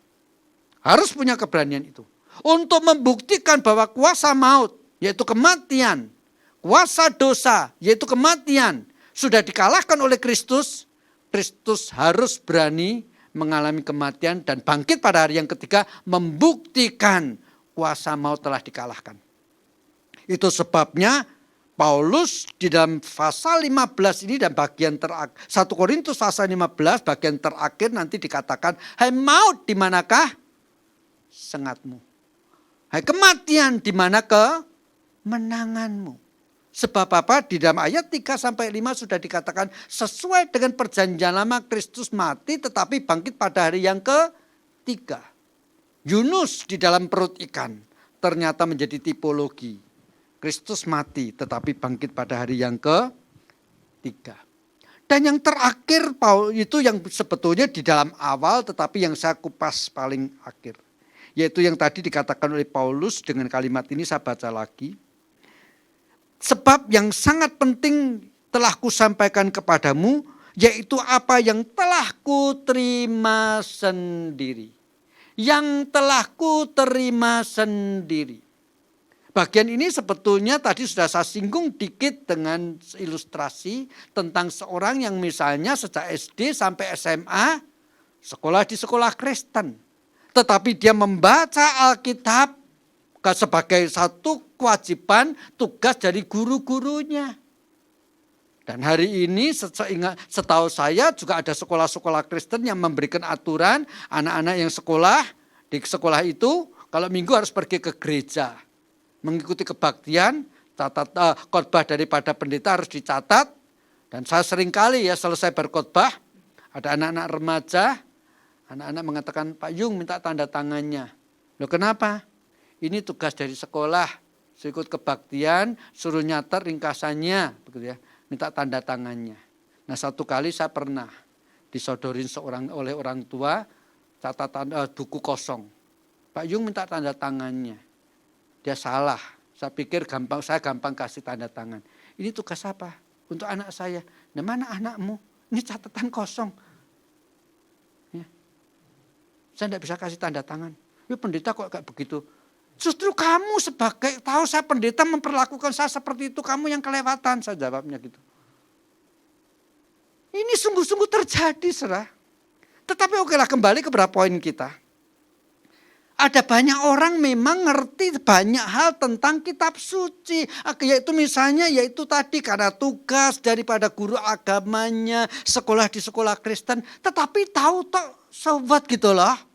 Harus punya keberanian itu. Untuk membuktikan bahwa kuasa maut, yaitu kematian, kuasa dosa, yaitu kematian, sudah dikalahkan oleh Kristus. Kristus harus berani mengalami kematian dan bangkit pada hari yang ketiga, membuktikan kuasa maut telah dikalahkan. Itu sebabnya Paulus di dalam pasal 15 ini dan bagian terakhir, 1 Korintus pasal 15 bagian terakhir nanti dikatakan, hai maut di manakah sengatmu? Hai kematian di mana kemenanganmu? Sebab apa? Di dalam ayat 3-5 sudah dikatakan sesuai dengan perjanjian lama Kristus mati tetapi bangkit pada hari yang ketiga. Yunus di dalam perut ikan ternyata menjadi tipologi. Kristus mati tetapi bangkit pada hari yang ketiga. Dan yang terakhir itu yang sebetulnya di dalam awal tetapi yang saya kupas paling akhir. Yaitu yang tadi dikatakan oleh Paulus dengan kalimat ini saya baca lagi. Sebab yang sangat penting telah kusampaikan kepadamu yaitu apa yang telah kuterima sendiri. Yang telah kuterima sendiri. Bagian ini sebetulnya tadi sudah saya singgung dikit dengan ilustrasi tentang seorang yang misalnya sejak SD sampai SMA sekolah di sekolah Kristen. tetapi dia membaca Alkitab sebagai satu kewajiban tugas dari guru-gurunya. Dan hari ini setahu saya juga ada sekolah-sekolah Kristen yang memberikan aturan anak-anak yang sekolah, di sekolah itu kalau minggu harus pergi ke gereja. Mengikuti kebaktian, khotbah daripada pendeta harus dicatat. Dan saya sering kali ya selesai berkhotbah, ada anak-anak remaja, anak-anak mengatakan, Pak Yung minta tanda tangannya. Loh kenapa? Ini tugas dari sekolah, saya ikut kebaktian, suruh nyatet ringkasannya, begitu ya. Minta tanda tangannya. Nah satu kali saya pernah disodorin oleh orang tua catatan buku kosong. Pak Yung minta tanda tangannya. Dia salah. Saya pikir saya gampang kasih tanda tangan. Ini tugas apa? Untuk anak saya. Nah mana anakmu? Ini catatan kosong. Ya. Saya tidak bisa kasih tanda tangan. Ya pendeta kok kayak begitu. Justru kamu sebagai, tahu saya pendeta memperlakukan saya seperti itu, kamu yang kelewatan, saya jawabnya gitu. Ini sungguh-sungguh terjadi, saudara. Tetapi okelah kembali kepada poin kita. Ada banyak orang memang ngerti banyak hal tentang kitab suci. Yaitu misalnya, yaitu tadi karena tugas daripada guru agamanya, sekolah di sekolah Kristen. Tetapi tahu tak sobat gitu loh.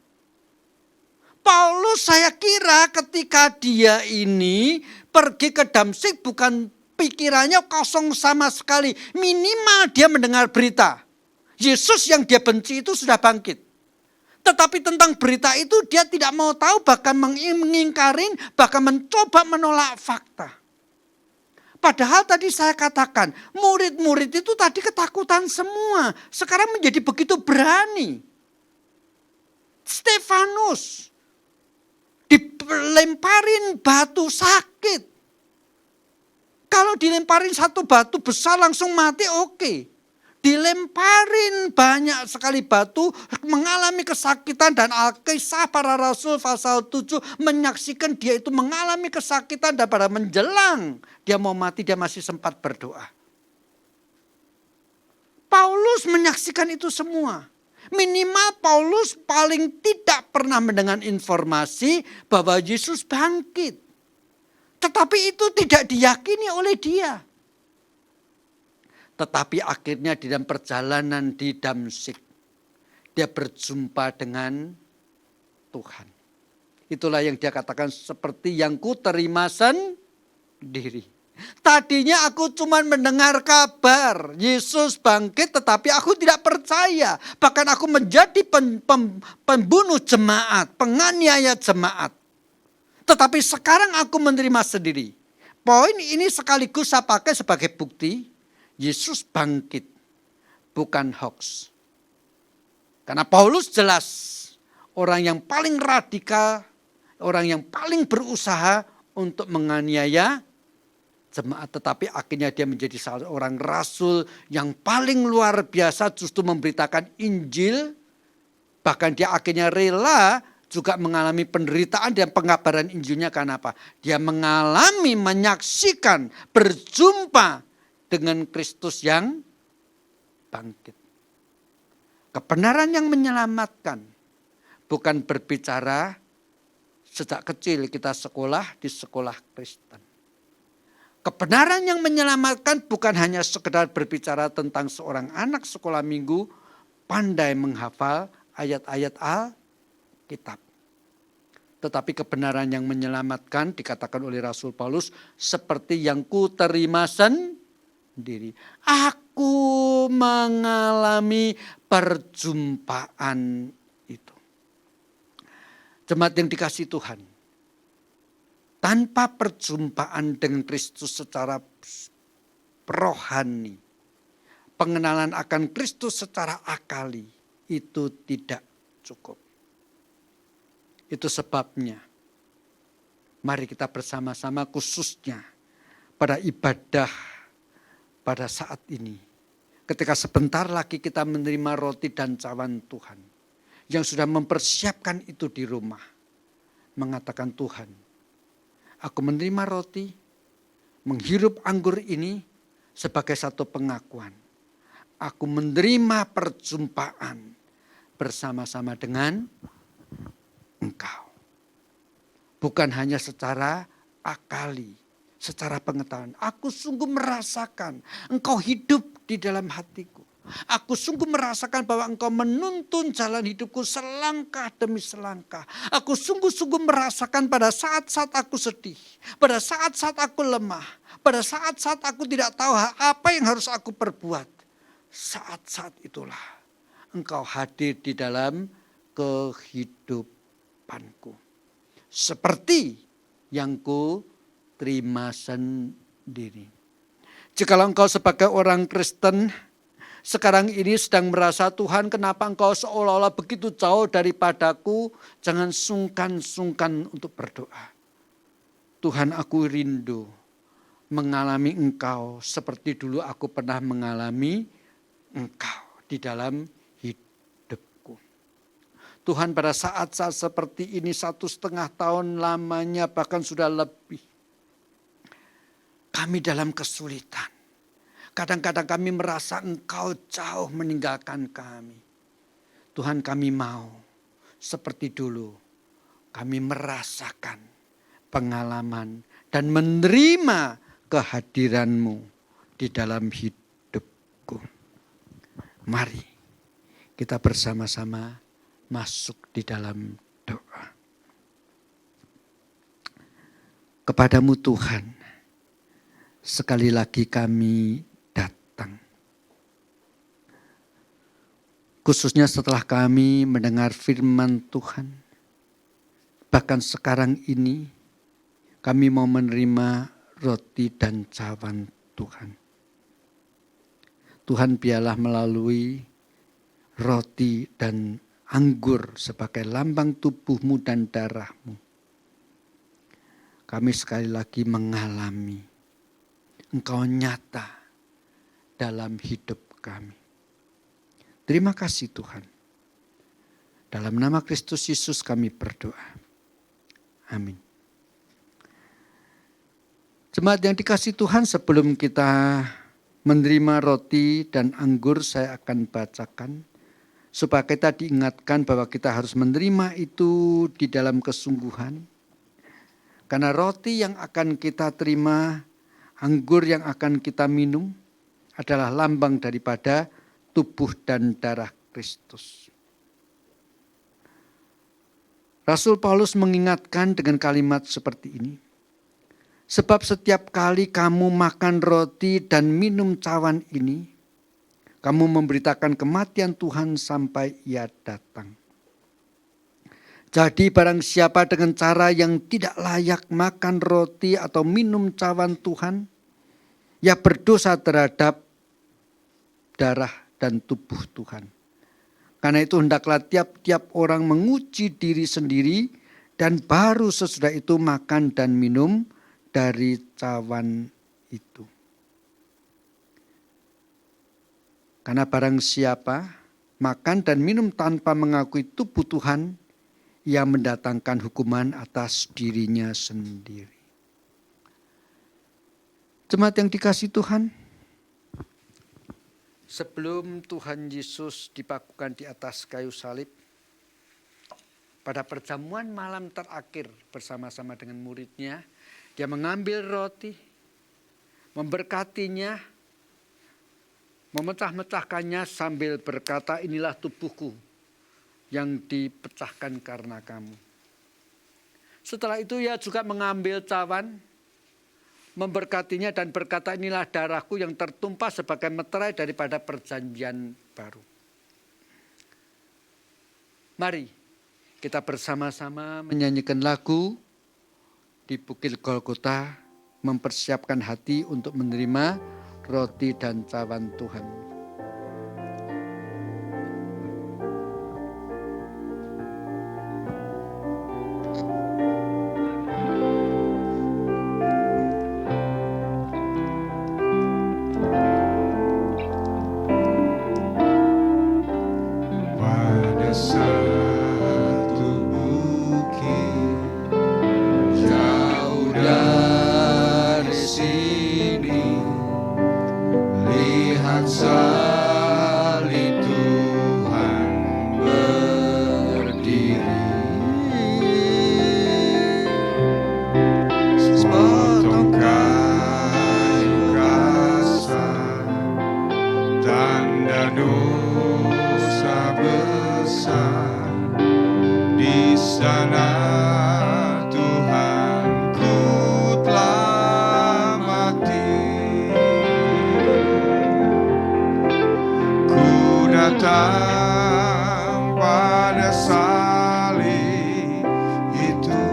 Paulus saya kira ketika dia ini pergi ke Damsyik bukan pikirannya kosong sama sekali. Minimal dia mendengar berita. Yesus yang dia benci itu sudah bangkit. Tetapi tentang berita itu dia tidak mau tahu, bahkan mengingkarin, bahkan mencoba menolak fakta. Padahal tadi saya katakan murid-murid itu tadi ketakutan semua. Sekarang menjadi begitu berani. Stefanus dilemparin batu sakit. Kalau dilemparin satu batu besar langsung mati oke. Dilemparin banyak sekali batu mengalami kesakitan dan Al-Kisah para Rasul pasal 7 menyaksikan dia itu mengalami kesakitan dan pada menjelang dia mau mati dia masih sempat berdoa. Paulus menyaksikan itu semua. Minimal Paulus paling tidak pernah mendengar informasi bahwa Yesus bangkit. Tetapi itu tidak diyakini oleh dia. Tetapi akhirnya di dalam perjalanan di Damsyik, dia berjumpa dengan Tuhan. Itulah yang dia katakan seperti yang ku terima sendiri. Tadinya aku cuma mendengar kabar Yesus bangkit tetapi aku tidak percaya. Bahkan aku menjadi pembunuh jemaat, penganiaya jemaat. Tetapi sekarang aku menerima sendiri. Poin ini sekaligus saya pakai sebagai bukti Yesus bangkit, bukan hoax. Karena Paulus jelas orang yang paling radikal, orang yang paling berusaha untuk menganiaya jemaat, tetapi akhirnya dia menjadi seorang rasul yang paling luar biasa justru memberitakan Injil. Bahkan dia akhirnya rela juga mengalami penderitaan dan pengabaran Injilnya karena apa? Dia mengalami, menyaksikan, berjumpa dengan Kristus yang bangkit. Kebenaran yang menyelamatkan bukan berbicara sejak kecil kita sekolah di sekolah Kristen. Kebenaran yang menyelamatkan bukan hanya sekedar berbicara tentang seorang anak sekolah minggu pandai menghafal ayat-ayat Alkitab. Tetapi kebenaran yang menyelamatkan dikatakan oleh Rasul Paulus seperti yang ku terima sendiri. Aku mengalami perjumpaan itu. Jemaat yang dikasihi Tuhan. Tanpa perjumpaan dengan Kristus secara rohani, pengenalan akan Kristus secara akali, itu tidak cukup. Itu sebabnya, mari kita bersama-sama khususnya pada ibadah pada saat ini. Ketika sebentar lagi kita menerima roti dan cawan Tuhan, yang sudah mempersiapkan itu di rumah, mengatakan Tuhan, aku menerima roti, menghirup anggur ini sebagai satu pengakuan. Aku menerima perjumpaan bersama-sama dengan Engkau. Bukan hanya secara akali, secara pengetahuan. Aku sungguh merasakan Engkau hidup di dalam hatiku. Aku sungguh merasakan bahwa Engkau menuntun jalan hidupku selangkah demi selangkah. Aku sungguh-sungguh merasakan pada saat-saat aku sedih, pada saat-saat aku lemah, pada saat-saat aku tidak tahu apa yang harus aku perbuat. Saat-saat itulah Engkau hadir di dalam kehidupanku. Seperti yang ku terima sendiri. Jikalau engkau sebagai orang Kristen sekarang ini sedang merasa, Tuhan kenapa engkau seolah-olah begitu jauh daripadaku, jangan sungkan-sungkan untuk berdoa. Tuhan, aku rindu mengalami engkau seperti dulu aku pernah mengalami engkau di dalam hidupku. Tuhan, pada saat-saat seperti ini 1,5 tahun lamanya bahkan sudah lebih. Kami dalam kesulitan. Kadang-kadang kami merasa engkau jauh meninggalkan kami. Tuhan, kami mau seperti dulu. Kami merasakan pengalaman dan menerima kehadiran-Mu di dalam hidupku. Mari kita bersama-sama masuk di dalam doa. Kepadamu Tuhan, sekali lagi kami datang. Khususnya setelah kami mendengar firman Tuhan. Bahkan sekarang ini kami mau menerima roti dan cawan Tuhan. Tuhan, biarlah melalui roti dan anggur sebagai lambang tubuh-Mu dan darah-Mu. Kami sekali lagi mengalami Engkau nyata dalam hidup kami. Terima kasih Tuhan. Dalam nama Kristus Yesus kami berdoa. Amin. Jemaat yang dikasihi Tuhan, sebelum kita menerima roti dan anggur, saya akan bacakan supaya kita diingatkan bahwa kita harus menerima itu di dalam kesungguhan. Karena roti yang akan kita terima, anggur yang akan kita minum adalah lambang daripada tubuh dan darah Kristus. Rasul Paulus mengingatkan dengan kalimat seperti ini. Sebab setiap kali kamu makan roti dan minum cawan ini, kamu memberitakan kematian Tuhan sampai Ia datang. Jadi barang siapa dengan cara yang tidak layak makan roti atau minum cawan Tuhan, ia berdosa terhadap darah dan tubuh Tuhan. Karena itu hendaklah tiap-tiap orang menguji diri sendiri dan baru sesudah itu makan dan minum dari cawan itu. Karena barang siapa makan dan minum tanpa mengakui tubuh Tuhan, ia mendatangkan hukuman atas dirinya sendiri. Jemaat yang dikasihi Tuhan, sebelum Tuhan Yesus dipakukan di atas kayu salib, pada perjamuan malam terakhir bersama-sama dengan muridnya, dia mengambil roti, memberkatinya, memecah-mecahkannya sambil berkata, inilah tubuhku yang dipecahkan karena kamu. Setelah itu ia juga mengambil cawan, memberkatinya dan berkata, inilah darahku yang tertumpah sebagai meterai daripada perjanjian baru. Mari kita bersama-sama menyanyikan lagu di Bukit Golgota, mempersiapkan hati untuk menerima roti dan cawan Tuhan. Pada satu bukit jauh dari sini, lihat datang pada salib itu,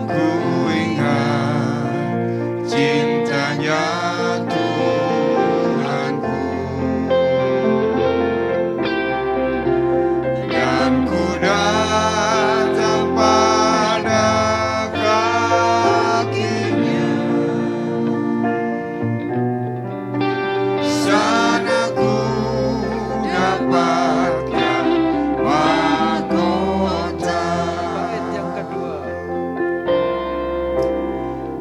ku ingat cintanya Tuhanku, dan ku datang pada kakinya. Sana ku dapatkan mahkota. Bait yang kedua.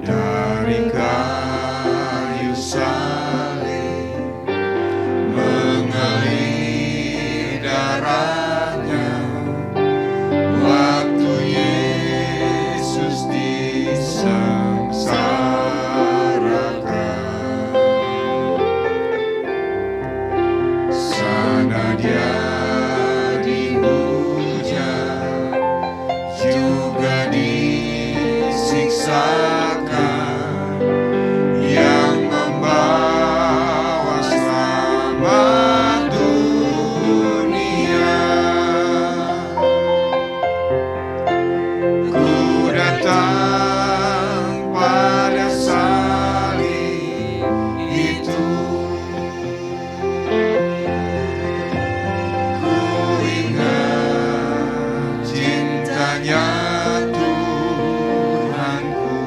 Dari kayu salib mengalir darahnya, waktu Yesus disengsarakan. Sana dia dihujat, juga disiksakan, yang membawa selamat dunia. Ku datang pada salib itu, ku ingat cintanya Tuhanku,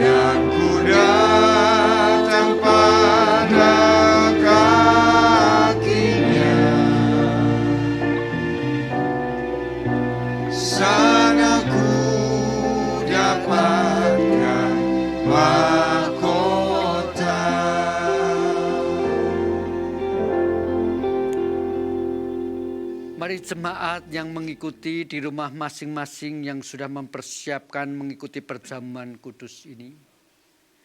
dan ku datang pada kakinya. Sana ku dapatkan mahkota. Mari jemaat yang mengikuti di rumah masing-masing yang sudah mempersiapkan mengikuti perjamuan kudus ini,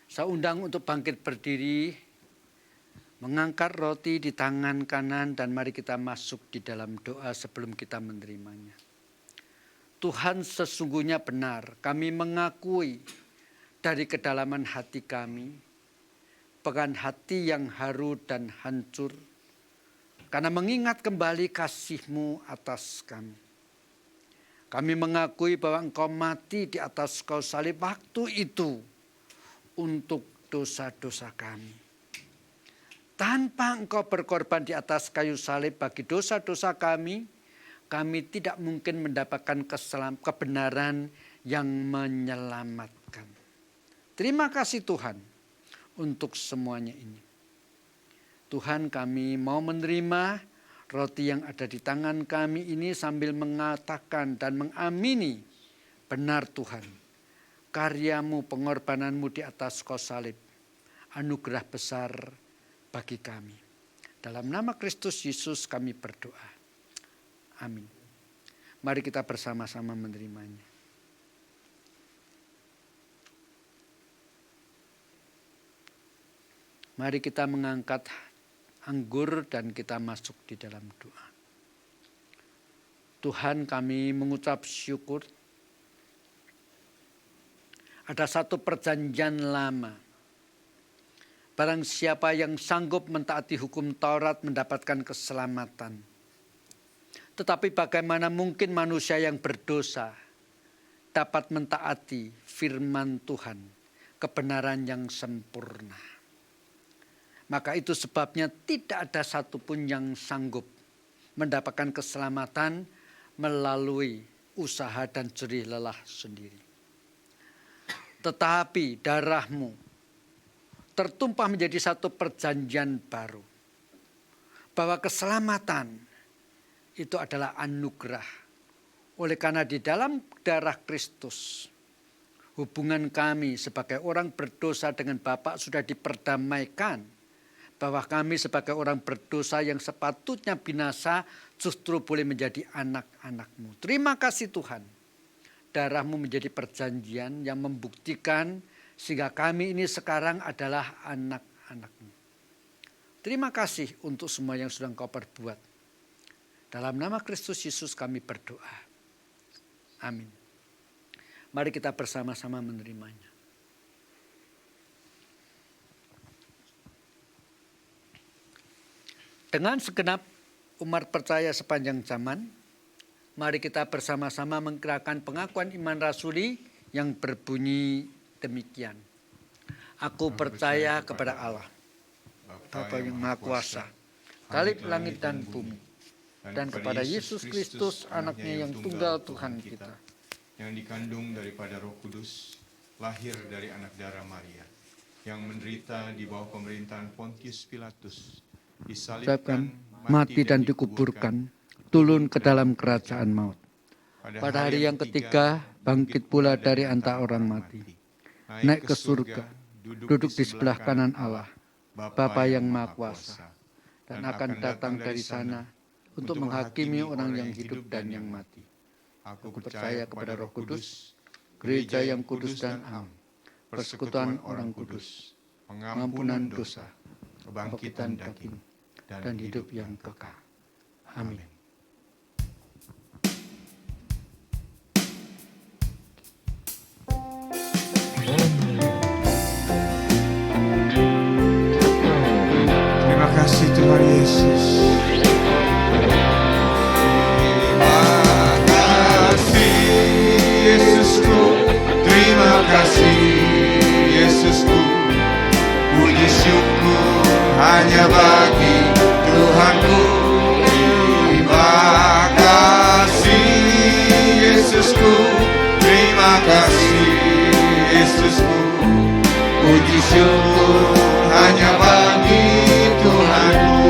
saya undang untuk bangkit berdiri, mengangkat roti di tangan kanan, dan mari kita masuk di dalam doa sebelum kita menerimanya. Tuhan, sesungguhnya benar, kami mengakui dari kedalaman hati kami, pekan hati yang haru dan hancur, karena mengingat kembali kasih-Mu atas kami. Kami mengakui bahwa Engkau mati di atas kayu salib waktu itu untuk dosa-dosa kami. Tanpa Engkau berkorban di atas kayu salib bagi dosa-dosa kami tidak mungkin mendapatkan kebenaran yang menyelamatkan. Terima kasih Tuhan untuk semuanya ini. Tuhan, kami mau menerima roti yang ada di tangan kami ini sambil mengatakan dan mengamini, benar Tuhan, karya-Mu, pengorbanan-Mu di atas kayu salib, anugerah besar bagi kami. Dalam nama Kristus Yesus kami berdoa. Amin. Mari kita bersama-sama menerimanya. Mari kita mengangkat anggur dan kita masuk di dalam doa. Tuhan, kami mengucap syukur. Ada satu perjanjian lama. Barang siapa yang sanggup mentaati hukum Taurat mendapatkan keselamatan. Tetapi bagaimana mungkin manusia yang berdosa dapat mentaati firman Tuhan, kebenaran yang sempurna. Maka itu sebabnya tidak ada satupun yang sanggup mendapatkan keselamatan melalui usaha dan jerih lelah sendiri. Tetapi darah-Mu tertumpah menjadi satu perjanjian baru. Bahwa keselamatan itu adalah anugerah. Oleh karena di dalam darah Kristus, hubungan kami sebagai orang berdosa dengan Bapa sudah diperdamaikan. Bahwa kami sebagai orang berdosa yang sepatutnya binasa justru boleh menjadi anak-anak-Mu. Terima kasih Tuhan. Darah-Mu menjadi perjanjian yang membuktikan sehingga kami ini sekarang adalah anak-anak-Mu. Terima kasih untuk semua yang sudah Engkau perbuat. Dalam nama Kristus Yesus kami berdoa. Amin. Mari kita bersama-sama menerimanya. Dengan segenap umat percaya sepanjang zaman, mari kita bersama-sama menggerakkan pengakuan iman rasuli yang berbunyi demikian. Aku percaya kepada Allah, Bapa yang Maha Kuasa, Khalib langit dan bumi, dan kepada Yesus Kristus, anaknya yang tunggal Tuhan kita, yang dikandung daripada Roh Kudus, lahir dari anak darah Maria, yang menderita di bawah pemerintahan Pontius Pilatus, disalibkan, mati dan dikuburkan, turun ke dalam kerajaan maut. Pada hari yang ketiga, bangkit pula dari antara orang mati, naik ke surga, duduk di sebelah kanan Allah, Bapa yang Maha Kuasa, dan akan datang dari sana untuk menghakimi orang yang hidup dan yang mati. Aku percaya kepada Roh Kudus, gereja yang kudus dan am, persekutuan orang kudus, pengampunan dosa, kebangkitan daging, dan hidup yang kekal. Amin. Terima kasih Tuhan Yesus. Terima kasih Yesusku, terima kasih Yesusku. Puji syukur hanya bagi Tuhanku. Terima kasih Yesusku, terima kasih Yesusku. Puji syukur hanya bagi Tuhanku.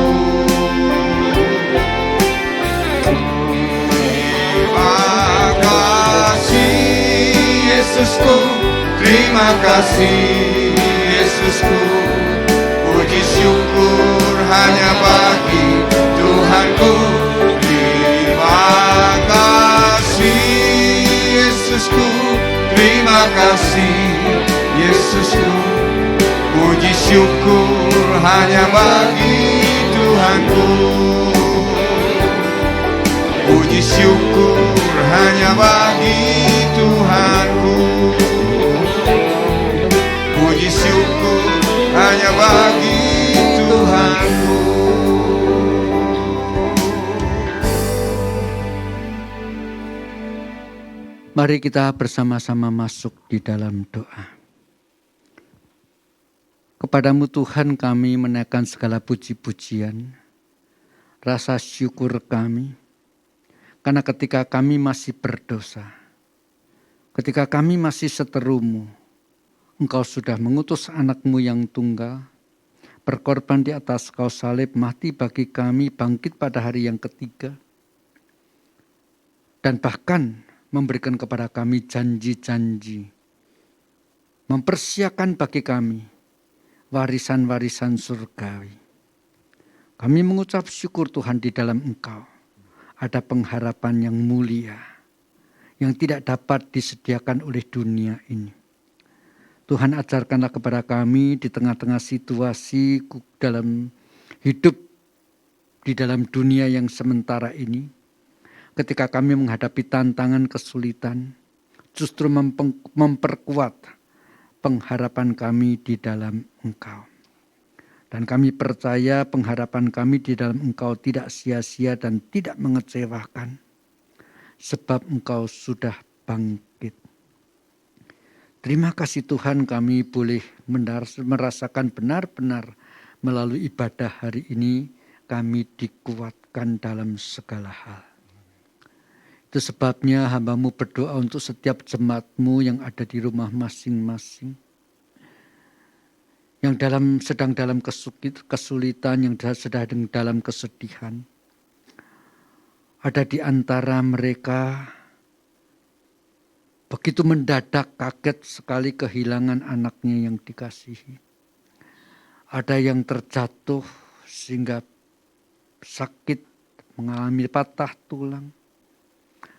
Terima kasih Yesusku, terima kasih Yesusku. Puji syukur hanya bagi Tuhanku. Terima kasih Yesusku, terima kasih Yesusku. Puji syukur hanya bagi Tuhanku. Puji syukur hanya bagi Tuhanku. Puji syukur hanya bagi Tuhanku. Mari kita bersama-sama masuk di dalam doa. Kepadamu Tuhan kami menaikkan segala puji-pujian, rasa syukur kami, karena ketika kami masih berdosa, ketika kami masih seterumu, Engkau sudah mengutus anakmu yang tunggal, berkorban di atas kayu salib, mati bagi kami, bangkit pada hari yang ketiga, dan bahkan memberikan kepada kami janji-janji, mempersiapkan bagi kami warisan-warisan surgawi. Kami mengucap syukur Tuhan, di dalam Engkau ada pengharapan yang mulia, yang tidak dapat disediakan oleh dunia ini. Tuhan, ajarkanlah kepada kami di tengah-tengah situasi dalam hidup di dalam dunia yang sementara ini, ketika kami menghadapi tantangan kesulitan, justru memperkuat pengharapan kami di dalam Engkau. Dan kami percaya pengharapan kami di dalam Engkau tidak sia-sia dan tidak mengecewakan, sebab Engkau sudah bangkit. Terima kasih Tuhan, kami boleh merasakan benar-benar melalui ibadah hari ini kami dikuatkan dalam segala hal. Itu sebabnya hamba-Mu berdoa untuk setiap jemaat-Mu yang ada di rumah masing-masing, yang sedang dalam kesulitan, yang sedang dalam kesedihan. Ada di antara mereka begitu mendadak kaget sekali kehilangan anaknya yang dikasihi. Ada yang terjatuh sehingga sakit, mengalami patah tulang.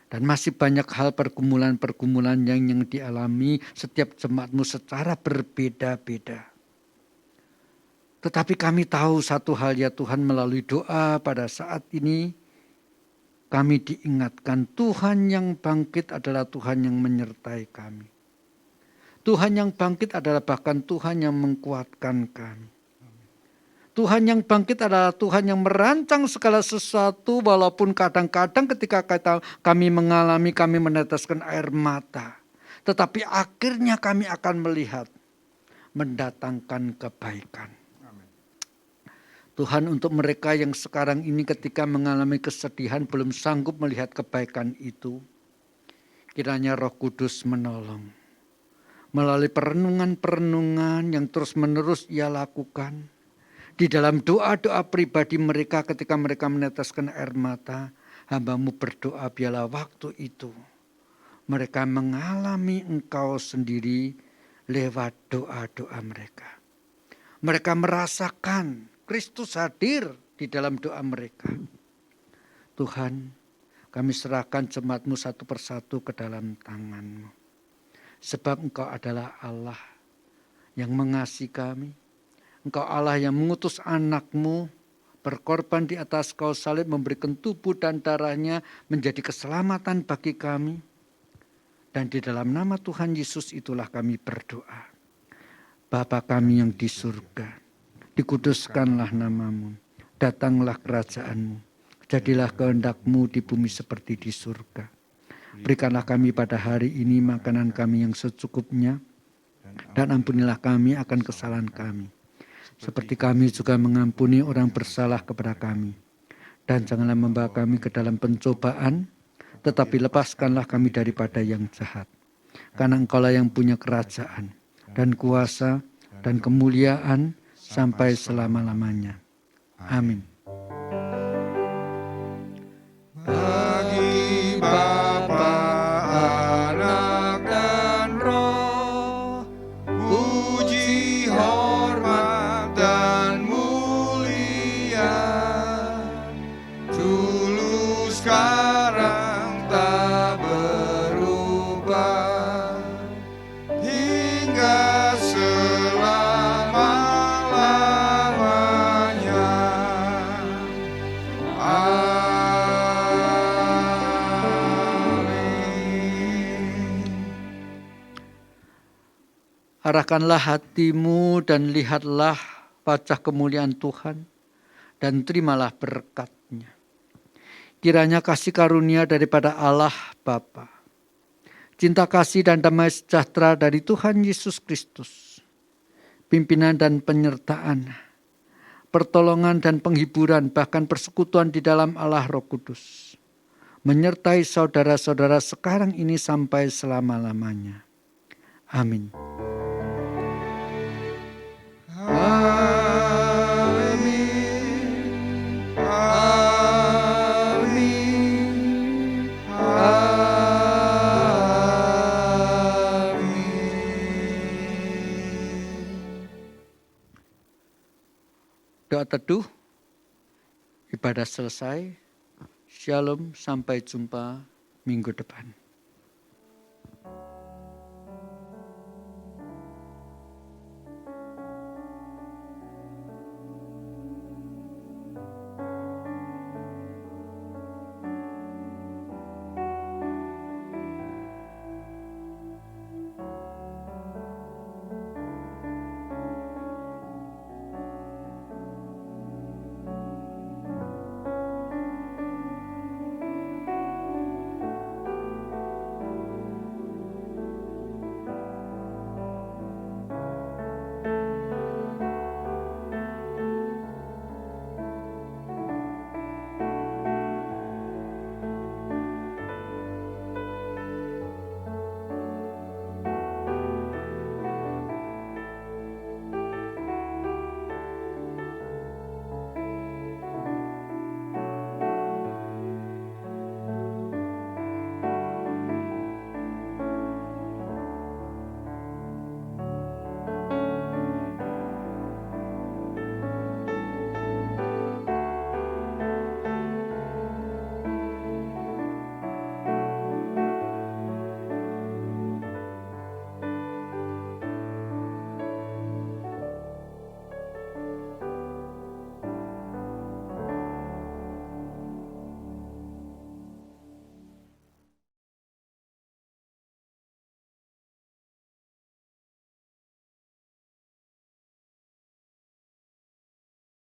Dan masih banyak hal pergumulan-pergumulan yang dialami setiap jemaat-Mu secara berbeda-beda. Tetapi kami tahu satu hal ya Tuhan, melalui doa pada saat ini kami diingatkan Tuhan yang bangkit adalah Tuhan yang menyertai kami. Tuhan yang bangkit adalah bahkan Tuhan yang menguatkan kami. Tuhan yang bangkit adalah Tuhan yang merancang segala sesuatu, walaupun kadang-kadang ketika kami meneteskan air mata. Tetapi akhirnya kami akan melihat mendatangkan kebaikan. Tuhan, untuk mereka yang sekarang ini ketika mengalami kesedihan belum sanggup melihat kebaikan itu, kiranya Roh Kudus menolong. Melalui perenungan-perenungan yang terus-menerus ia lakukan, di dalam doa-doa pribadi mereka ketika mereka meneteskan air mata, hamba-Mu berdoa biarlah waktu itu mereka mengalami Engkau sendiri lewat doa-doa mereka. Mereka merasakan Kristus hadir di dalam doa mereka. Tuhan, kami serahkan jemaat-Mu satu persatu ke dalam tangan-Mu. Sebab Engkau adalah Allah yang mengasihi kami. Engkau Allah yang mengutus anak-Mu berkorban di atas kayu salib, memberikan tubuh dan darahnya menjadi keselamatan bagi kami. Dan di dalam nama Tuhan Yesus itulah kami berdoa. Bapa kami yang di surga, dikuduskanlah nama-Mu, datanglah kerajaan-Mu, jadilah kehendak-Mu di bumi seperti di surga. Berikanlah kami pada hari ini makanan kami yang secukupnya, dan ampunilah kami akan kesalahan kami, seperti kami juga mengampuni orang bersalah kepada kami. Dan janganlah membawa kami ke dalam pencobaan, tetapi lepaskanlah kami daripada yang jahat. Karena Engkaulah yang punya kerajaan dan kuasa dan kemuliaan sampai selama-lamanya. Amin. Bagi Bapa, Anak, dan Roh, puji, hormat, dan mulia, dulu, sekarang, tak berubah, hingga selama-lamanya. Arahkanlah hatimu dan lihatlah wajah kemuliaan Tuhan dan terimalah berkat-Nya. Kiranya kasih karunia daripada Allah Bapa, cinta kasih dan damai sejahtera dari Tuhan Yesus Kristus, pimpinan dan penyertaan, pertolongan dan penghiburan, bahkan persekutuan di dalam Allah Roh Kudus, menyertai saudara-saudara sekarang ini sampai selama-lamanya. Amin. Amin. Amin. Amin. Doa teduh, ibadah selesai. Shalom, sampai jumpa minggu depan.